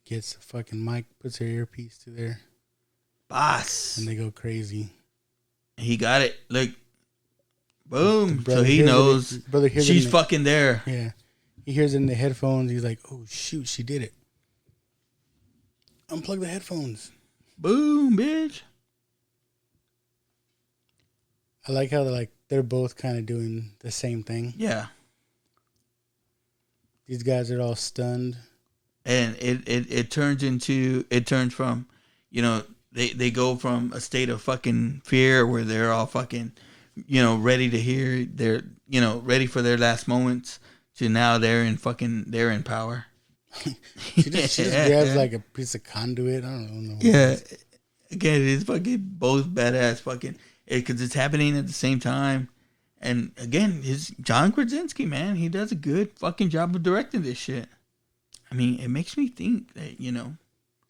Gets the fucking mic, puts her earpiece to there. Boss. And they go crazy. He got it. Look. Boom. Brother So he knows she's fucking there. Yeah. He hears it in the headphones. He's like, oh, shoot, she did it. Unplug the headphones. Boom, bitch. I like how they're both kind of doing the same thing. Yeah. these guys are all stunned. And it turns from, you know, they go from a state of fucking fear where they're all fucking, you know, ready to hear, they're, you know, ready for their last moments, to now they're in power. she just grabs like a piece of conduit. I don't know. Yeah. Again, it's fucking both badass fucking, because it's happening at the same time. And again, John Krasinski, man, he does a good fucking job of directing this shit. I mean, it makes me think that, you know,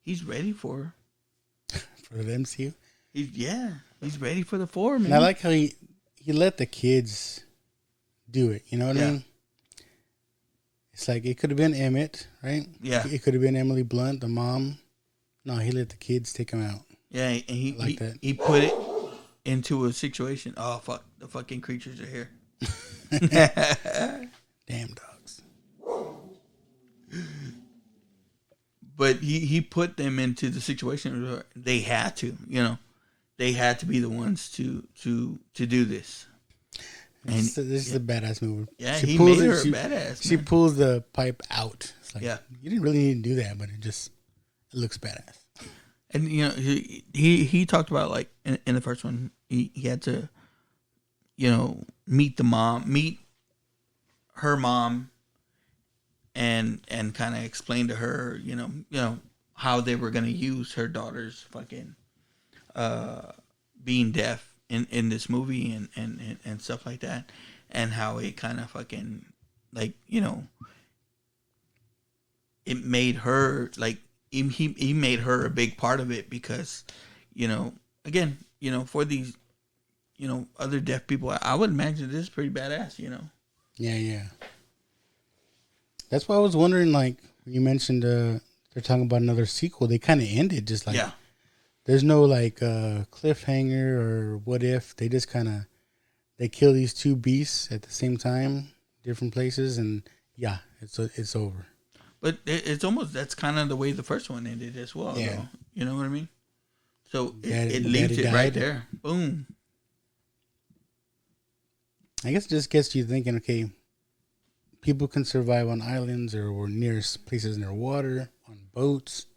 he's ready for the MCU. He's ready for the 4, man. And I like how he let the kids do it. You know what I mean? It's like it could have been Emmett, right? Yeah. It could have been Emily Blunt, the mom. No, he let the kids take him out. Yeah, and he put it into a situation. Oh fuck, the fucking creatures are here. Damn dogs. But he put them into the situation where they had to, you know, they had to be the ones to do this. And this is a badass move. Yeah, he made her a badass. She pulls the pipe out. It's like, yeah, you didn't really need to do that, but it looks badass. And you know, he talked about, like, in the first one, he had to, you know, meet her mom, and kind of explain to her, you know how they were gonna use her daughter's fucking being deaf in this movie and stuff like that, and how it kind of fucking, like, you know, it made her, like, he made her a big part of it, because, you know, again, you know, for these, you know, other deaf people, I would imagine this is pretty badass, you know. Yeah. That's why I was wondering, like, when you mentioned they're talking about another sequel, they kind of ended just like, there's no like cliffhanger or what if. They just kind of, they kill these two beasts at the same time, different places, and it's over. But it's almost, that's kind of the way the first one ended as well. Yeah. Though. You know what I mean? So it Daddy leaves it died. right there. Boom. I guess it just gets you thinking, okay, people can survive on islands or near places near water, on boats.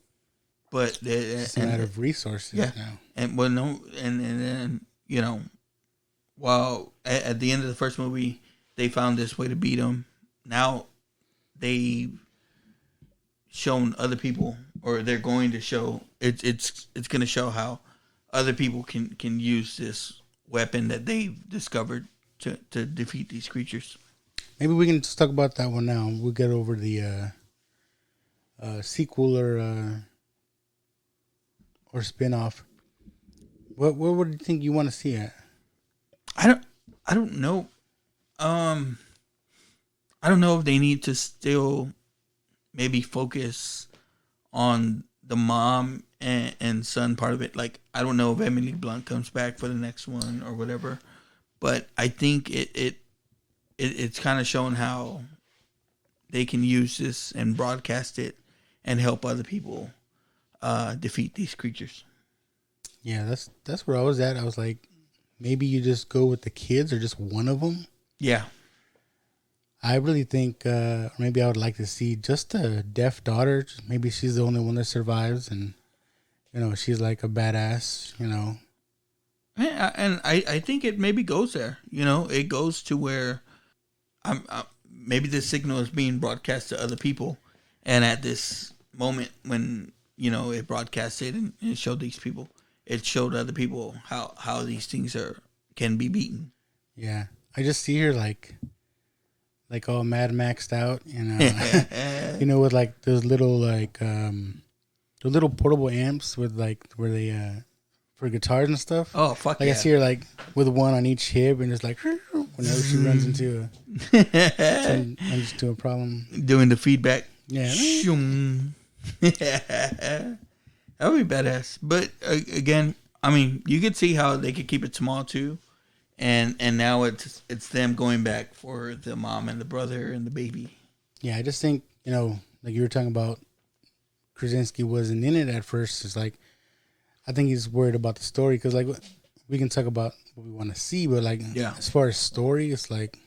But it's a matter of resources now. And then, you know, while at the end of the first movie, they found this way to beat them. Now they've shown other people, or they're going to show, it's going to show how other people can use this weapon that they've discovered to defeat these creatures. Maybe we can just talk about that one now. We'll get over the sequel or spin-off. What would you think you want to see at? I don't know. I don't know if they need to still maybe focus on the mom and son part of it. Like, I don't know if Emily Blunt comes back for the next one or whatever, but I think it's kind of showing how they can use this and broadcast it and help other people defeat these creatures. Yeah, that's where I was at. I was like, maybe you just go with the kids or just one of them. Yeah. I really think maybe I would like to see just a deaf daughter. Maybe she's the only one that survives, and, you know, she's like a badass, you know. And I think it maybe goes there. You know, it goes to where maybe this signal is being broadcast to other people, and at this moment when, you know, it broadcasted and it showed these people, it showed other people how these things can be beaten. Yeah, I just see her like all Mad Maxed out, you know, you know, with like those little like the little portable amps with like where they for guitars and stuff. Oh fuck! Like, yeah. I see her like with one on each hip and just like whenever she runs into a problem, doing the feedback. Yeah. That would be badass. But again, I mean, you could see how they could keep it small too, and now it's them going back for the mom and the brother and the baby. Yeah, I just think, you know, like you were talking about, Krasinski wasn't in it at first. It's like, I think he's worried about the story, because like we can talk about what we want to see, but like as far as story, it's like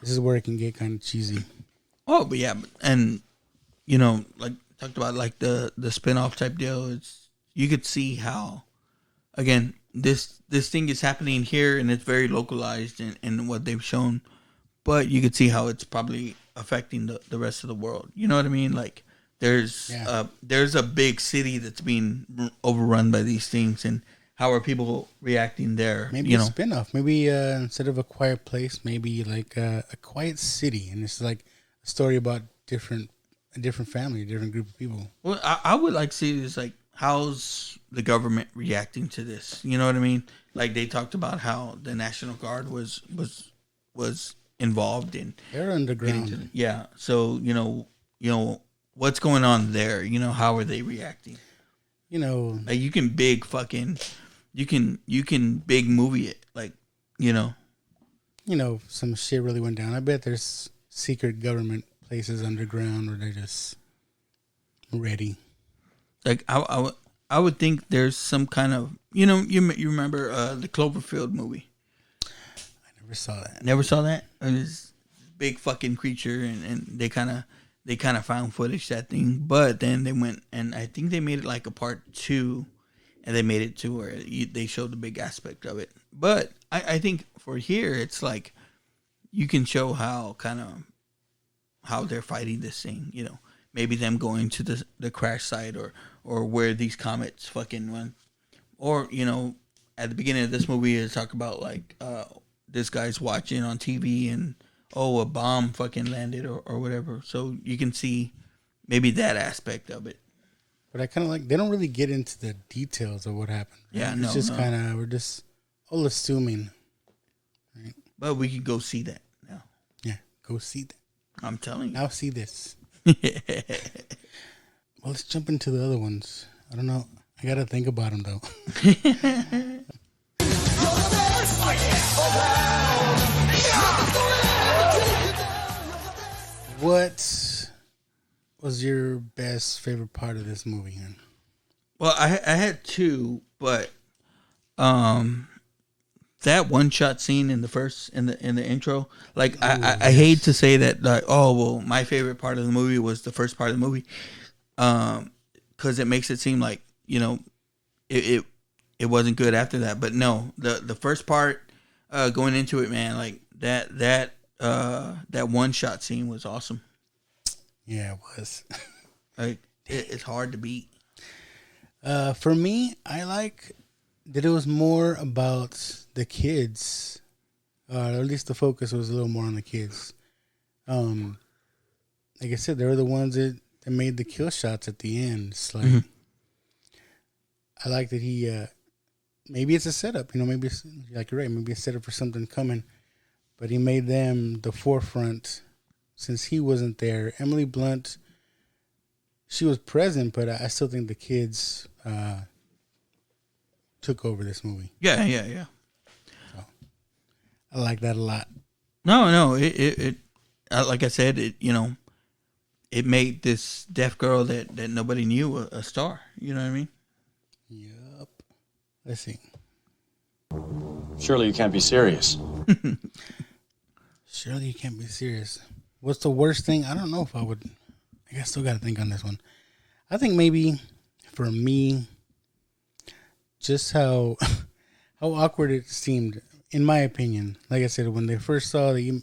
this is where it can get kind of cheesy. Oh, but yeah, and like talked about like the spin-off type deal. It's you could see how, again, this thing is happening here and it's very localized in what they've shown, but you could see how it's probably affecting the rest of the world. You know what I mean? Like there's a big city that's being overrun by these things, and how are people reacting there? Maybe a spin-off. Maybe instead of A Quiet Place, maybe like a Quiet City, and it's like a story about a different family, a different group of people. Well, I would like to see this, like, how's the government reacting to this? You know what I mean? Like they talked about how the National Guard was involved in. They're underground. Yeah. So what's going on there? How are they reacting? Like you can big movie it, like some shit really went down. I bet there's secret government places underground where they're just ready. Like I would think there's some kind of you remember the Cloverfield movie. I never saw that. Never saw that. This big fucking creature, and they kind of found footage that thing, but then they went and I think they made it like a part 2, and they made it to where they showed the big aspect of it. But I think for here it's like you can show how they're fighting this thing. Maybe them going to the crash site or where these comets fucking went. Or, at the beginning of this movie, they talk about like this guy's watching on TV and, a bomb fucking landed or whatever. So you can see maybe that aspect of it. But I kind of like, they don't really get into the details of what happened. Right? Yeah, it's just kind of, we're just all assuming. Right? But we can go see that now. Yeah, go see that. I'm telling you. Now see this. Well, let's jump into the other ones. I don't know. I got to think about them, though. What was your best favorite part of this movie, man? Well, I had 2, but that one shot scene in the intro, like I hate to say that, like, my favorite part of the movie was the first part of the movie, because it makes it seem like it wasn't good after that. But no, the first part going into it, man, like that one shot scene was awesome. Yeah, it was. Like it's hard to beat. For me, I like that it was more about the kids. Or at least the focus was a little more on the kids. Like I said, they were the ones that made the kill shots at the end. It's like, I like that he, maybe it's a setup, maybe it's, like you're right, maybe a setup for something coming, but he made them the forefront since he wasn't there. Emily Blunt, she was present, but I still think the kids took over this movie. Yeah. So, I like that a lot. No, it like I said, it made this deaf girl that nobody knew a star. You know what I mean? Yep. Let's see. Surely you can't be serious. Surely you can't be serious. What's the worst thing? I don't know if I would. I guess I still got to think on this one. I think maybe for me, just how awkward it seemed, in my opinion. Like I said, when they first saw the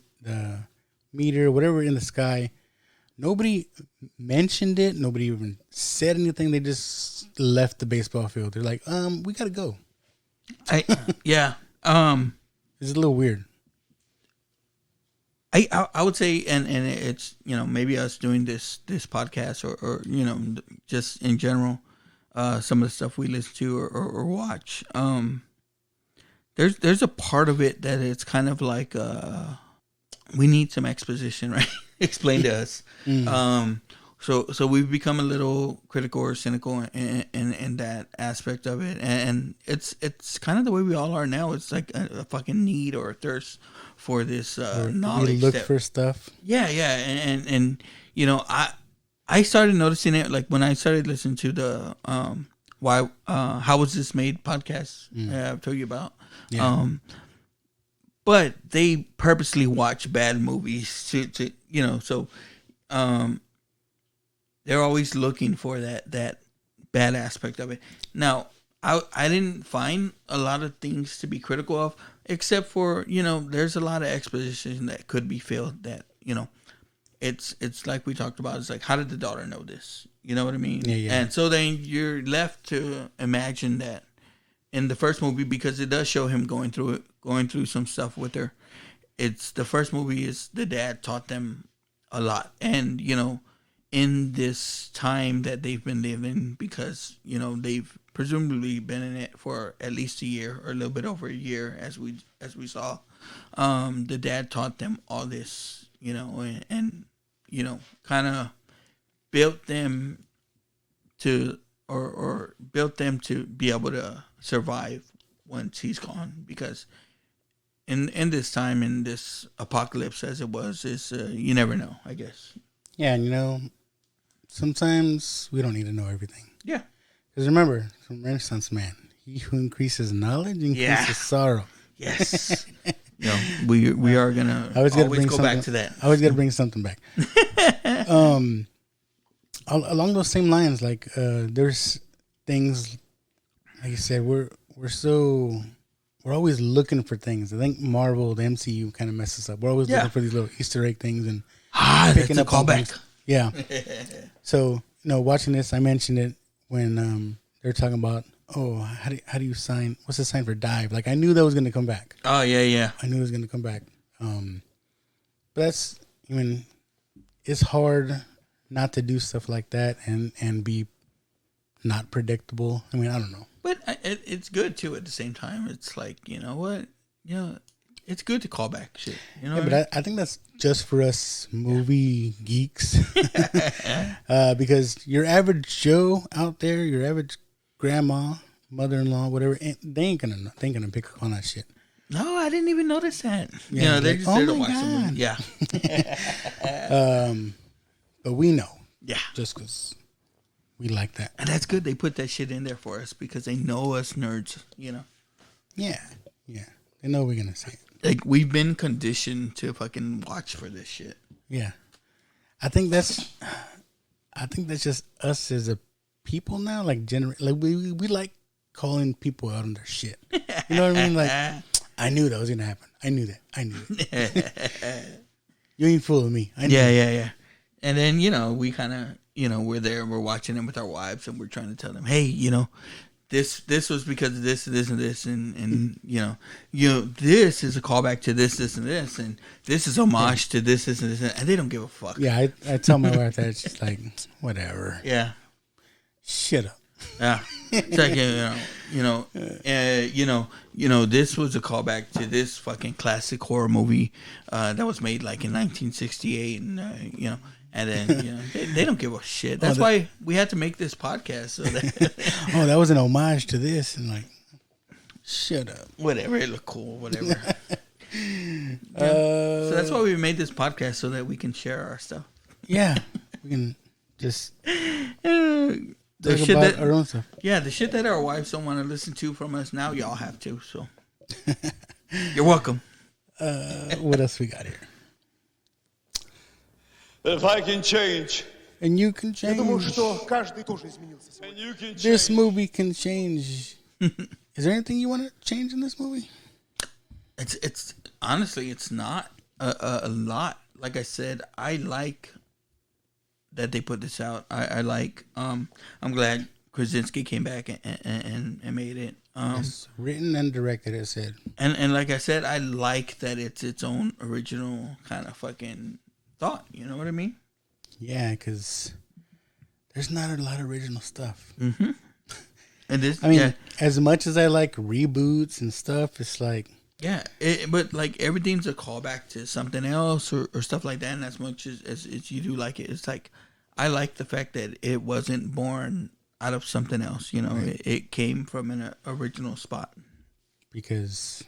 meteor, whatever in the sky, nobody mentioned it. Nobody even said anything. They just left the baseball field. They're like, we got to go. Yeah. It's a little weird. I would say, and it's, maybe us doing this podcast or just in general, some of the stuff we listen to or watch. There's a part of it that it's kind of like we need some exposition, right? Explain to us. So we've become a little critical or cynical in that aspect of it, and it's kind of the way we all are now. It's like a fucking need or a thirst for this knowledge. You look for stuff. Yeah, and I started noticing it like when I started listening to the how was this made podcast I've told you about. Yeah. But they purposely watch bad movies to so they're always looking for that bad aspect of it. Now, I didn't find a lot of things to be critical of, except for, there's a lot of exposition that could be filled that, it's like we talked about. It's like, how did the daughter know this? You know what I mean? Yeah. And so then you're left to imagine that in the first movie, because it does show him going through some stuff with her. It's the first movie is the dad taught them a lot. And, in this time that they've been living, because, they've presumably been in it for at least a year or a little bit over a year, as we saw, the dad taught them all this, and kind of built them to, or built them to be able to survive once he's gone, because in this time, in this apocalypse as it was, is you never know, I guess. Yeah, and sometimes we don't need to know everything. Yeah. Because remember, from Renaissance Man, he who increases knowledge increases sorrow. Yes. We are gonna always go back to that. I always got to bring something back. Along those same lines, like there's things, like you said, we're always looking for things. I think Marvel, the MCU, kind of messes up. We're always looking for these little Easter egg things and picking up callback. Yeah. So watching this, I mentioned it when they're talking about, how do you sign? What's the sign for dive? Like, I knew that was going to come back. Oh yeah. I knew it was going to come back. But it's hard not to do stuff like that and be not predictable. I don't know. But it's good too. At the same time, it's like, you know what? It's good to call back shit. But I think that's just for us movie geeks, because your average Joe out there, your average grandma, mother-in-law, whatever, they ain't gonna pick up on that shit. No, I didn't even notice that. Yeah, they're like, just there to my watch the movie. Yeah. But we know. Yeah. Just because we like that. And that's good. They put that shit in there for us because they know us nerds, Yeah. Yeah. They know we're going to say it. Like, we've been conditioned to fucking watch for this shit. Yeah. I think that's just us as a people now. Like, we like calling people out on their shit. You know what I mean? Like, I knew that was going to happen. I knew that. You ain't fooling me. I knew Yeah. And then, we kind of, we're there, we're watching them with our wives, and we're trying to tell them, hey, this was because of this, and this, and this is a callback to this, and this, and this is homage to this, and this, and they don't give a fuck. Yeah, I tell my wife that, she's like, whatever. Yeah. Shut up. Yeah. It's like, this was a callback to this fucking classic horror movie that was made like in 1968, and and then they don't give a shit. That's why we had to make this podcast. So that that was an homage to this, and like, shut up. Whatever, it looked cool. Whatever. So that's why we made this podcast, so that we can share our stuff. Yeah, we can just the talk shit about our own stuff. Yeah, the shit that our wives don't want to listen to from us now, y'all have to. So you're welcome. What else we got here? If I can change. And you can change. This movie can change. Is there anything you want to change in this movie? It's honestly, it's not a lot. Like I said, I like that they put this out. I like. I'm glad Krasinski came back and made it. It's written and directed, it said. And like I said, I like that it's its own original kind of fucking thought. You know what I mean? Yeah, because there's not a lot of original stuff. Mm-hmm. And this, as much as I like reboots and stuff, it's like, yeah, but like everything's a callback to something else or stuff like that. And as much as you do like it, it's like I like the fact that it wasn't born out of something else. Right. It came from an original spot. Because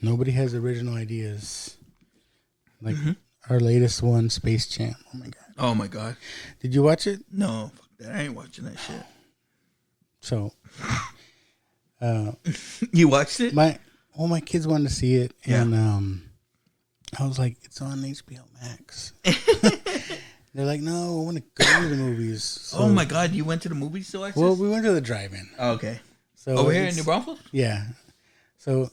nobody has original ideas. Like our latest one, Space Jam. Oh my god. Oh my god. Did you watch it? No, fuck that. I ain't watching that shit. So, you watched it? My kids wanted to see it, and I was like, it's on HBO Max. They're like, no, I want to go to the movies. So, Oh my God, you went to the movies to watch Well, this? we went to the drive-in. Oh, okay. So Over here in it's- New Braunfels? Yeah. So,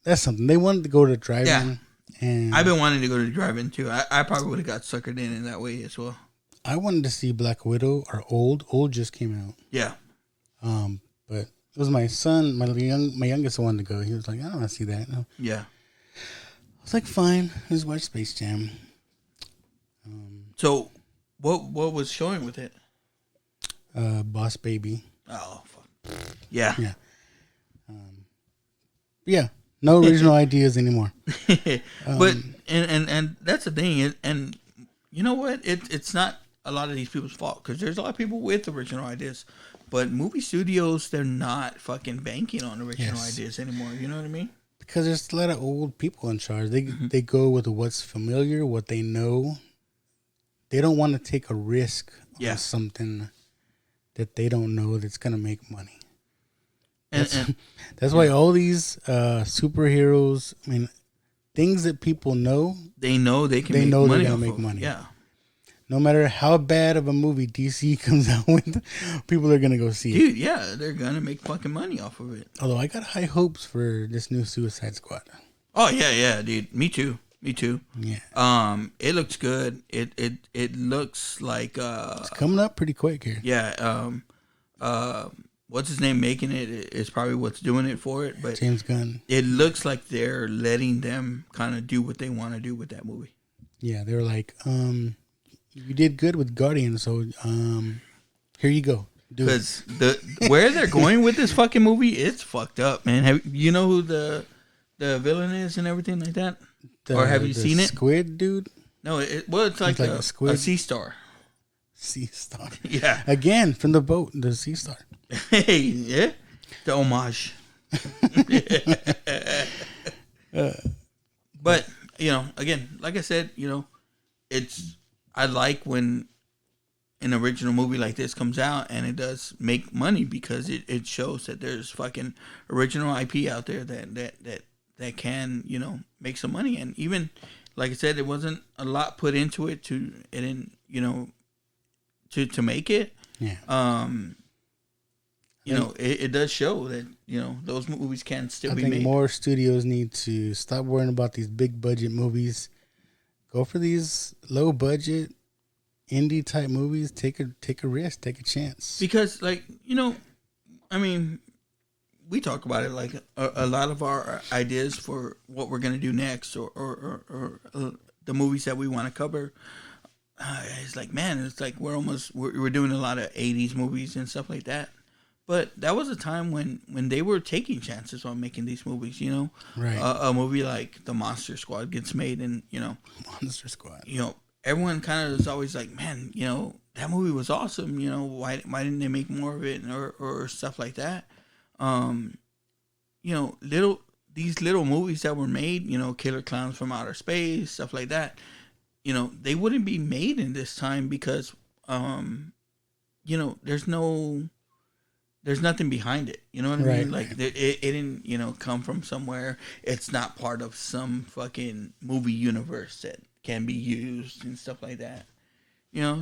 that's something. They wanted to go to the drive-in. Yeah. And I've been wanting to go to the drive-in too. I probably would have got suckered in that way as well. I wanted to see Black Widow or Old. Old just came out. Yeah. But it was my son, my youngest wanted to go. He was like, I don't want to see that. No. Yeah. I was like, fine. Let's watch Space Jam. So, what was showing with it? Boss Baby. Oh, fuck. Yeah. Yeah. Yeah. No original ideas anymore. But and that's the thing, and you know what? It's not a lot of these people's fault because there's a lot of people with original ideas, but movie studios, they're not fucking banking on original ideas anymore. You know what I mean? Because there's a lot of old people in charge. They go with what's familiar, what they know. They don't want to take a risk on something that they don't know that's gonna make money. That's why all these superheroes, I mean, things that people know, they know they can. They make know money they're gonna off make of. money. Yeah. No matter how bad of a movie DC comes out with, people are gonna go see it. Dude, yeah, they're gonna make fucking money off of it. Although I got high hopes for this new Suicide Squad. Oh yeah, dude. Me too. Yeah. It looks good. It looks like It's coming up pretty quick here. Yeah. What's his name making it is probably what's doing it for it. But James Gunn. It looks like they're letting them kind of do what they want to do with that movie. Yeah, they were like, you did good with Guardians, so here you go. Because where they're going with this fucking movie, it's fucked up, man. You know who the villain is and everything like that? Or have you seen it? Squid dude? No, it's like a squid. A sea star. Sea star. Yeah. Again, from the boat, the sea star. Hey, yeah. The homage. But, again, like I said, I like when an original movie like this comes out and it does make money because it shows that there's fucking original IP out there that can, make some money. And even, like I said, there wasn't a lot put into it to make it. Yeah. It does show that, those movies can still be I think made. more studios need to stop worrying about these big budget movies. Go for these low budget indie type movies. Take a risk, take a chance. Because, we talk about it like a lot of our ideas for what we're going to do next or the movies that we want to cover. It's like, man, it's like we're doing a lot of 80s movies and stuff like that. But that was a time when they were taking chances on making these movies, Right. A movie like The Monster Squad gets made and, Monster Squad. Everyone kind of is always like, man, that movie was awesome. Why didn't they make more of it or stuff like that? These little movies that were made, Killer Clowns from Outer Space, stuff like that, they wouldn't be made in this time because, there's nothing behind it. You know what I mean? Like it didn't, come from somewhere. It's not part of some fucking movie universe that can be used and stuff like that.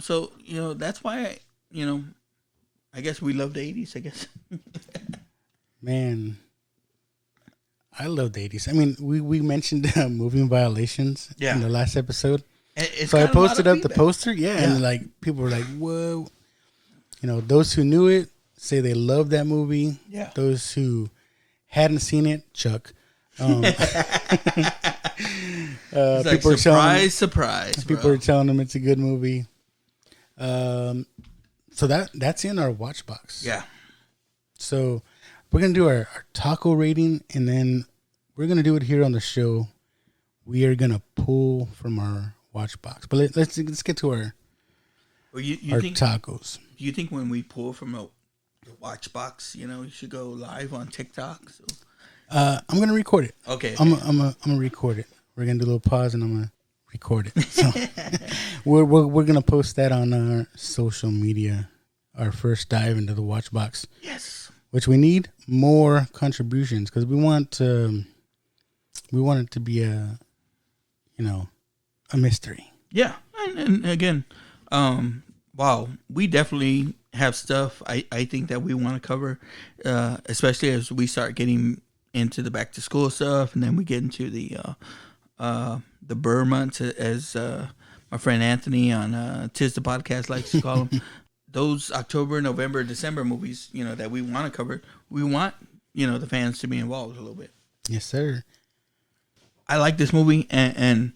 So that's why I guess we love the 80s. I guess. Man, I love the 80s. I mean, we mentioned moving violations in the last episode. So I posted up the poster, and like people were like, "Whoa!" Those who knew it say they love that movie. Yeah. Those who hadn't seen it, Chuck. It's like surprise. People are telling them it's a good movie. So that's in our watch box. Yeah. So we're gonna do our taco rating, and then we're gonna do it here on the show. We are gonna pull from our watch box, but let's get to our tacos. Do you think when we pull from the watch box, you should go live on TikTok? So. I'm gonna record it. Okay. I'm gonna record it. We're gonna do a little pause, and I'm gonna record it. So we're gonna post that on our social media. Our first dive into the watch box. Yes. Which we need more contributions because we want it to be a mystery. Yeah, And again, wow, we definitely have stuff I think that we want to cover, especially as we start getting into the back to school stuff, and then we get into the Burr months, as my friend Anthony on Tis the Podcast likes to call them. Those October, November, December movies, that we want to cover, we want, the fans to be involved a little bit. Yes, sir. I like this movie, and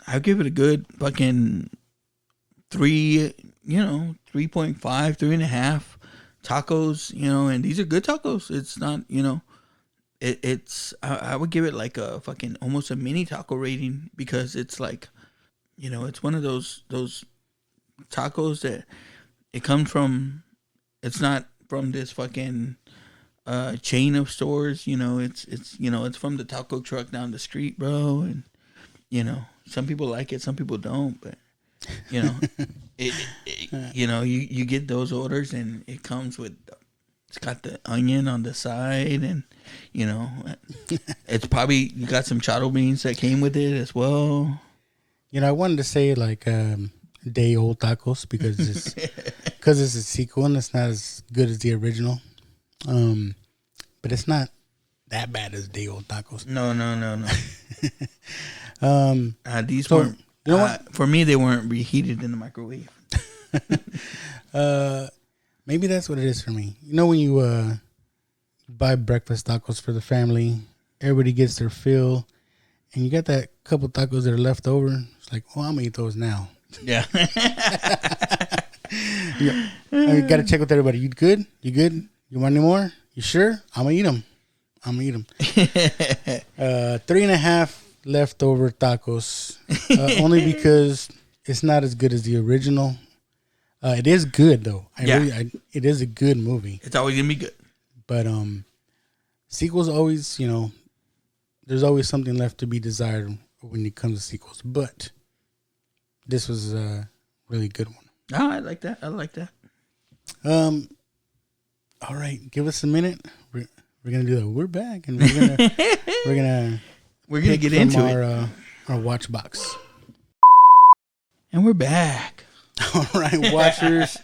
I'll give it a good fucking 3, 3.5, 3.5 tacos, and these are good tacos. It's not, it's, I would give it like a fucking, almost a mini taco rating, because it's like, it's one of those tacos that it comes from, it's not from this fucking chain of stores, it's from the taco truck down the street, bro. And, some people like it, some people don't, but, you get those orders and it comes with, it's got the onion on the side, and, it's probably, you got some chado beans that came with it as well. I wanted to say like day old tacos because it's a sequel and it's not as good as the original. But it's not that bad as day old tacos. No. These so, weren't. For me, they weren't reheated in the microwave. Maybe that's what it is for me. When you buy breakfast tacos for the family, everybody gets their fill, and you got that couple tacos that are left over. It's like, I'm gonna eat those now. Yeah. You got to check with everybody. You good? You good? You want any more? You sure? I'm gonna eat them. 3.5 leftover tacos, only because it's not as good as the original. It is good though. It is a good movie. It's always gonna be good. But sequels always, there's always something left to be desired when it comes to sequels. But this was a really good one. Oh, I like that. All right, give us a minute. We're gonna do that. We're back, and we're gonna get into our watch box. And we're back. All right, watchers,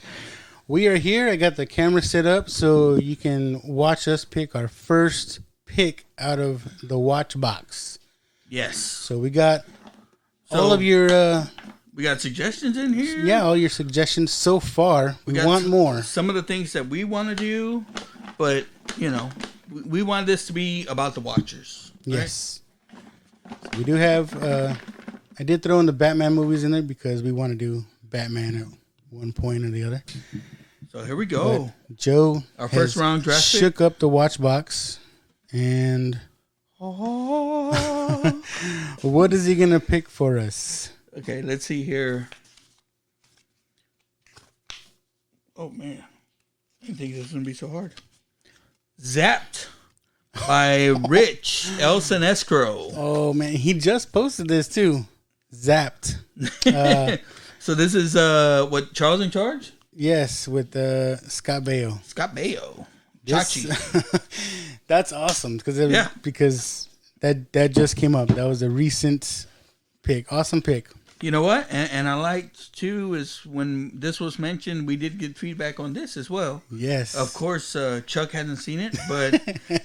we are here. I got the camera set up so you can watch us pick our first pick out of the watch box. Yes. So we got all of your. We got suggestions in here. Yeah, all your suggestions so far. We want more. Some of the things that we want to do, but we want this to be about the watchers. Right? Yes. So we do have. I did throw in the Batman movies in there because we want to do Batman at one point or the other. So here we go. But Joe, our first round draft shook up the watch box, and what is he gonna pick for us? Okay, let's see here. Oh man, I didn't think this was gonna be so hard. Zapped by Rich Elson Escrow. Oh man, he just posted this too. Zapped. So this is what, Charles in Charge? Yes, with Scott Baio. Scott Baio. Chachi. That's awesome because that just came up. That was a recent pick. Awesome pick. You know what? And I liked too is when this was mentioned, we did get feedback on this as well. Yes. Of course, Chuck hasn't seen it, but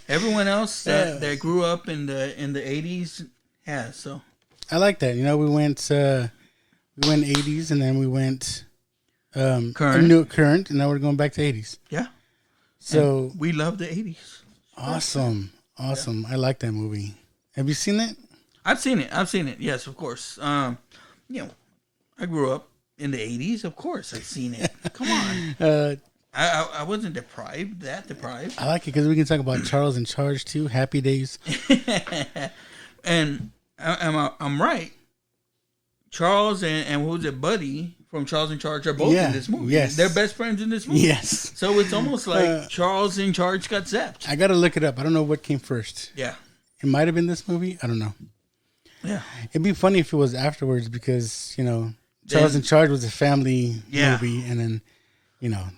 everyone else that grew up in the 80s has. So I like that. We went 80s and then we went current, and now we're going back to 80s. Yeah. So and we love the 80s. Awesome. Yeah. I like that movie. Have you seen it? I've seen it. Yes, of course. I grew up in the 80s. Of course, I've seen it. Come on. I wasn't deprived. I like it because we can talk about Charles in Charge too. Happy Days. And I'm right. Charles and what was it, Buddy from Charles in Charge are both in this movie. Yes. They're best friends in this movie. Yes. So it's almost like Charles in Charge got zapped. I got to look it up. I don't know what came first. Yeah. It might have been this movie. I don't know. Yeah. It'd be funny if it was afterwards because, Charles in Charge was a family movie, and then,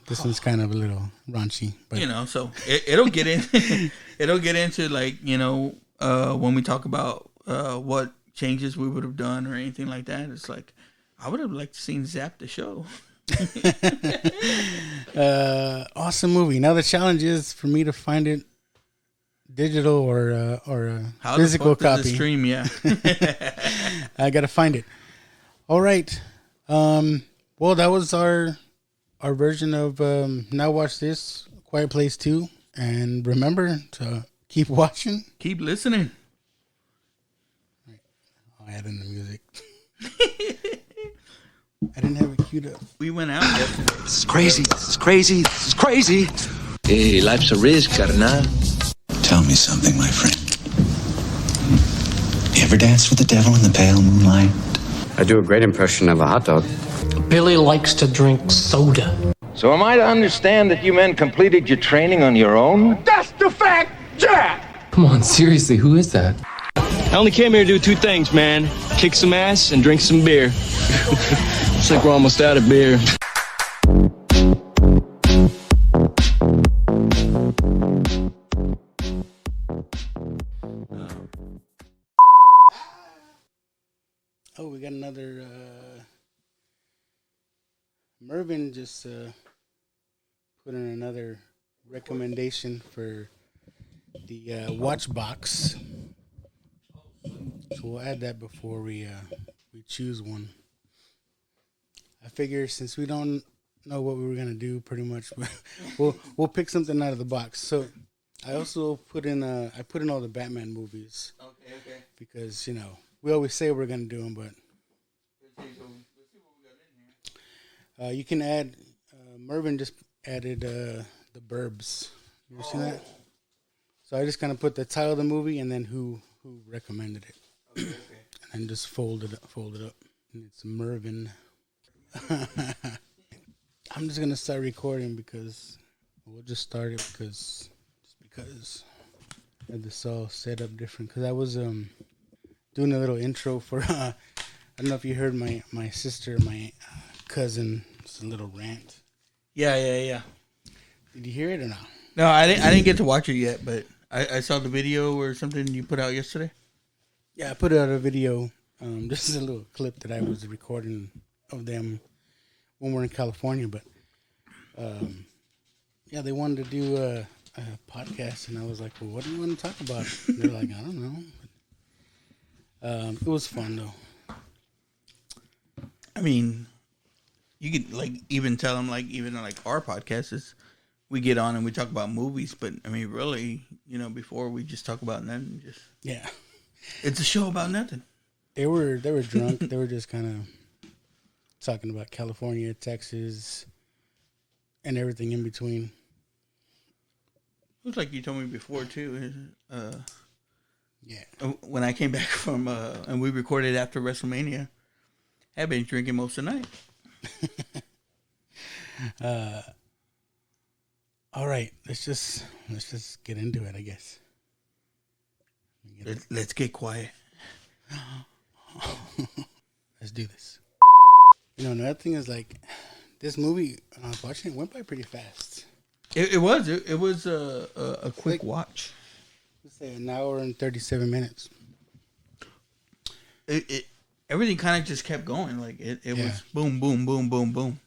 this one's kind of a little raunchy. But. So it'll get in. It'll get into like, when we talk about what changes we would have done or anything like that. It's like, I would have liked to seen Zap the show. Awesome movie. Now the challenge is for me to find it digital or How physical the fuck does copy. it stream, yeah. I gotta find it. All right. Well, that was our version of Now Watch This, Quiet Place 2. And remember to keep watching. Keep listening. I'll add in the music. I didn't have it queued up. We went out yesterday. This is crazy. This is crazy. This is crazy. Hey, life's a risk, carnal. Tell me something, my friend. You ever dance with the devil in the pale moonlight? I do a great impression of a hot dog. Billy likes to drink soda. So am I to understand that you men completed your training on your own? That's the fact, Jack! Come on, seriously, who is that? I only came here to do two things, man. Kick some ass and drink some beer. Looks like we're almost out of beer. Oh, we got another. Mervin just put in another recommendation for the watch box. So we'll add that before we choose one. I figure since we don't know what we were gonna do, pretty much we'll pick something out of the box. So I also put in all the Batman movies. Okay. Because we always say we're gonna do them, but you can add. Mervin just added the Burbs. You ever seen that? So I just kind of put the title of the movie and then who recommended it, Okay. and just fold it up. And it's Mervin. I'm just gonna start recording because we'll just start it because I had this all set up different. Because I was doing a little intro for. I don't know if you heard my sister, my cousin. It's a little rant. Yeah. Did you hear it or not? No, I didn't get to watch it yet, but I saw the video or something you put out yesterday. Yeah, I put out a video. This is a little clip that I was recording of them when we're in California. But yeah, they wanted to do a podcast, and I was like, "Well, what do you want to talk about?" And they're like, "I don't know." It was fun though. I mean, you could even tell them even our podcast is we get on and we talk about movies, but I mean, really, before we just talk about nothing. Yeah, it's a show about nothing. They were drunk. They were just kind of talking about California, Texas, and everything in between. Looks like you told me before too. Yeah. When I came back from and we recorded after WrestleMania, I've been drinking most of the night. All right, let's just get into it, I guess. Let's get quiet. Let's do this. Another thing is this movie. When I was watching it, went by pretty fast. It was a quick watch. Let's say an hour and 37 minutes. Everything kind of just kept going. It was boom, boom, boom, boom, boom.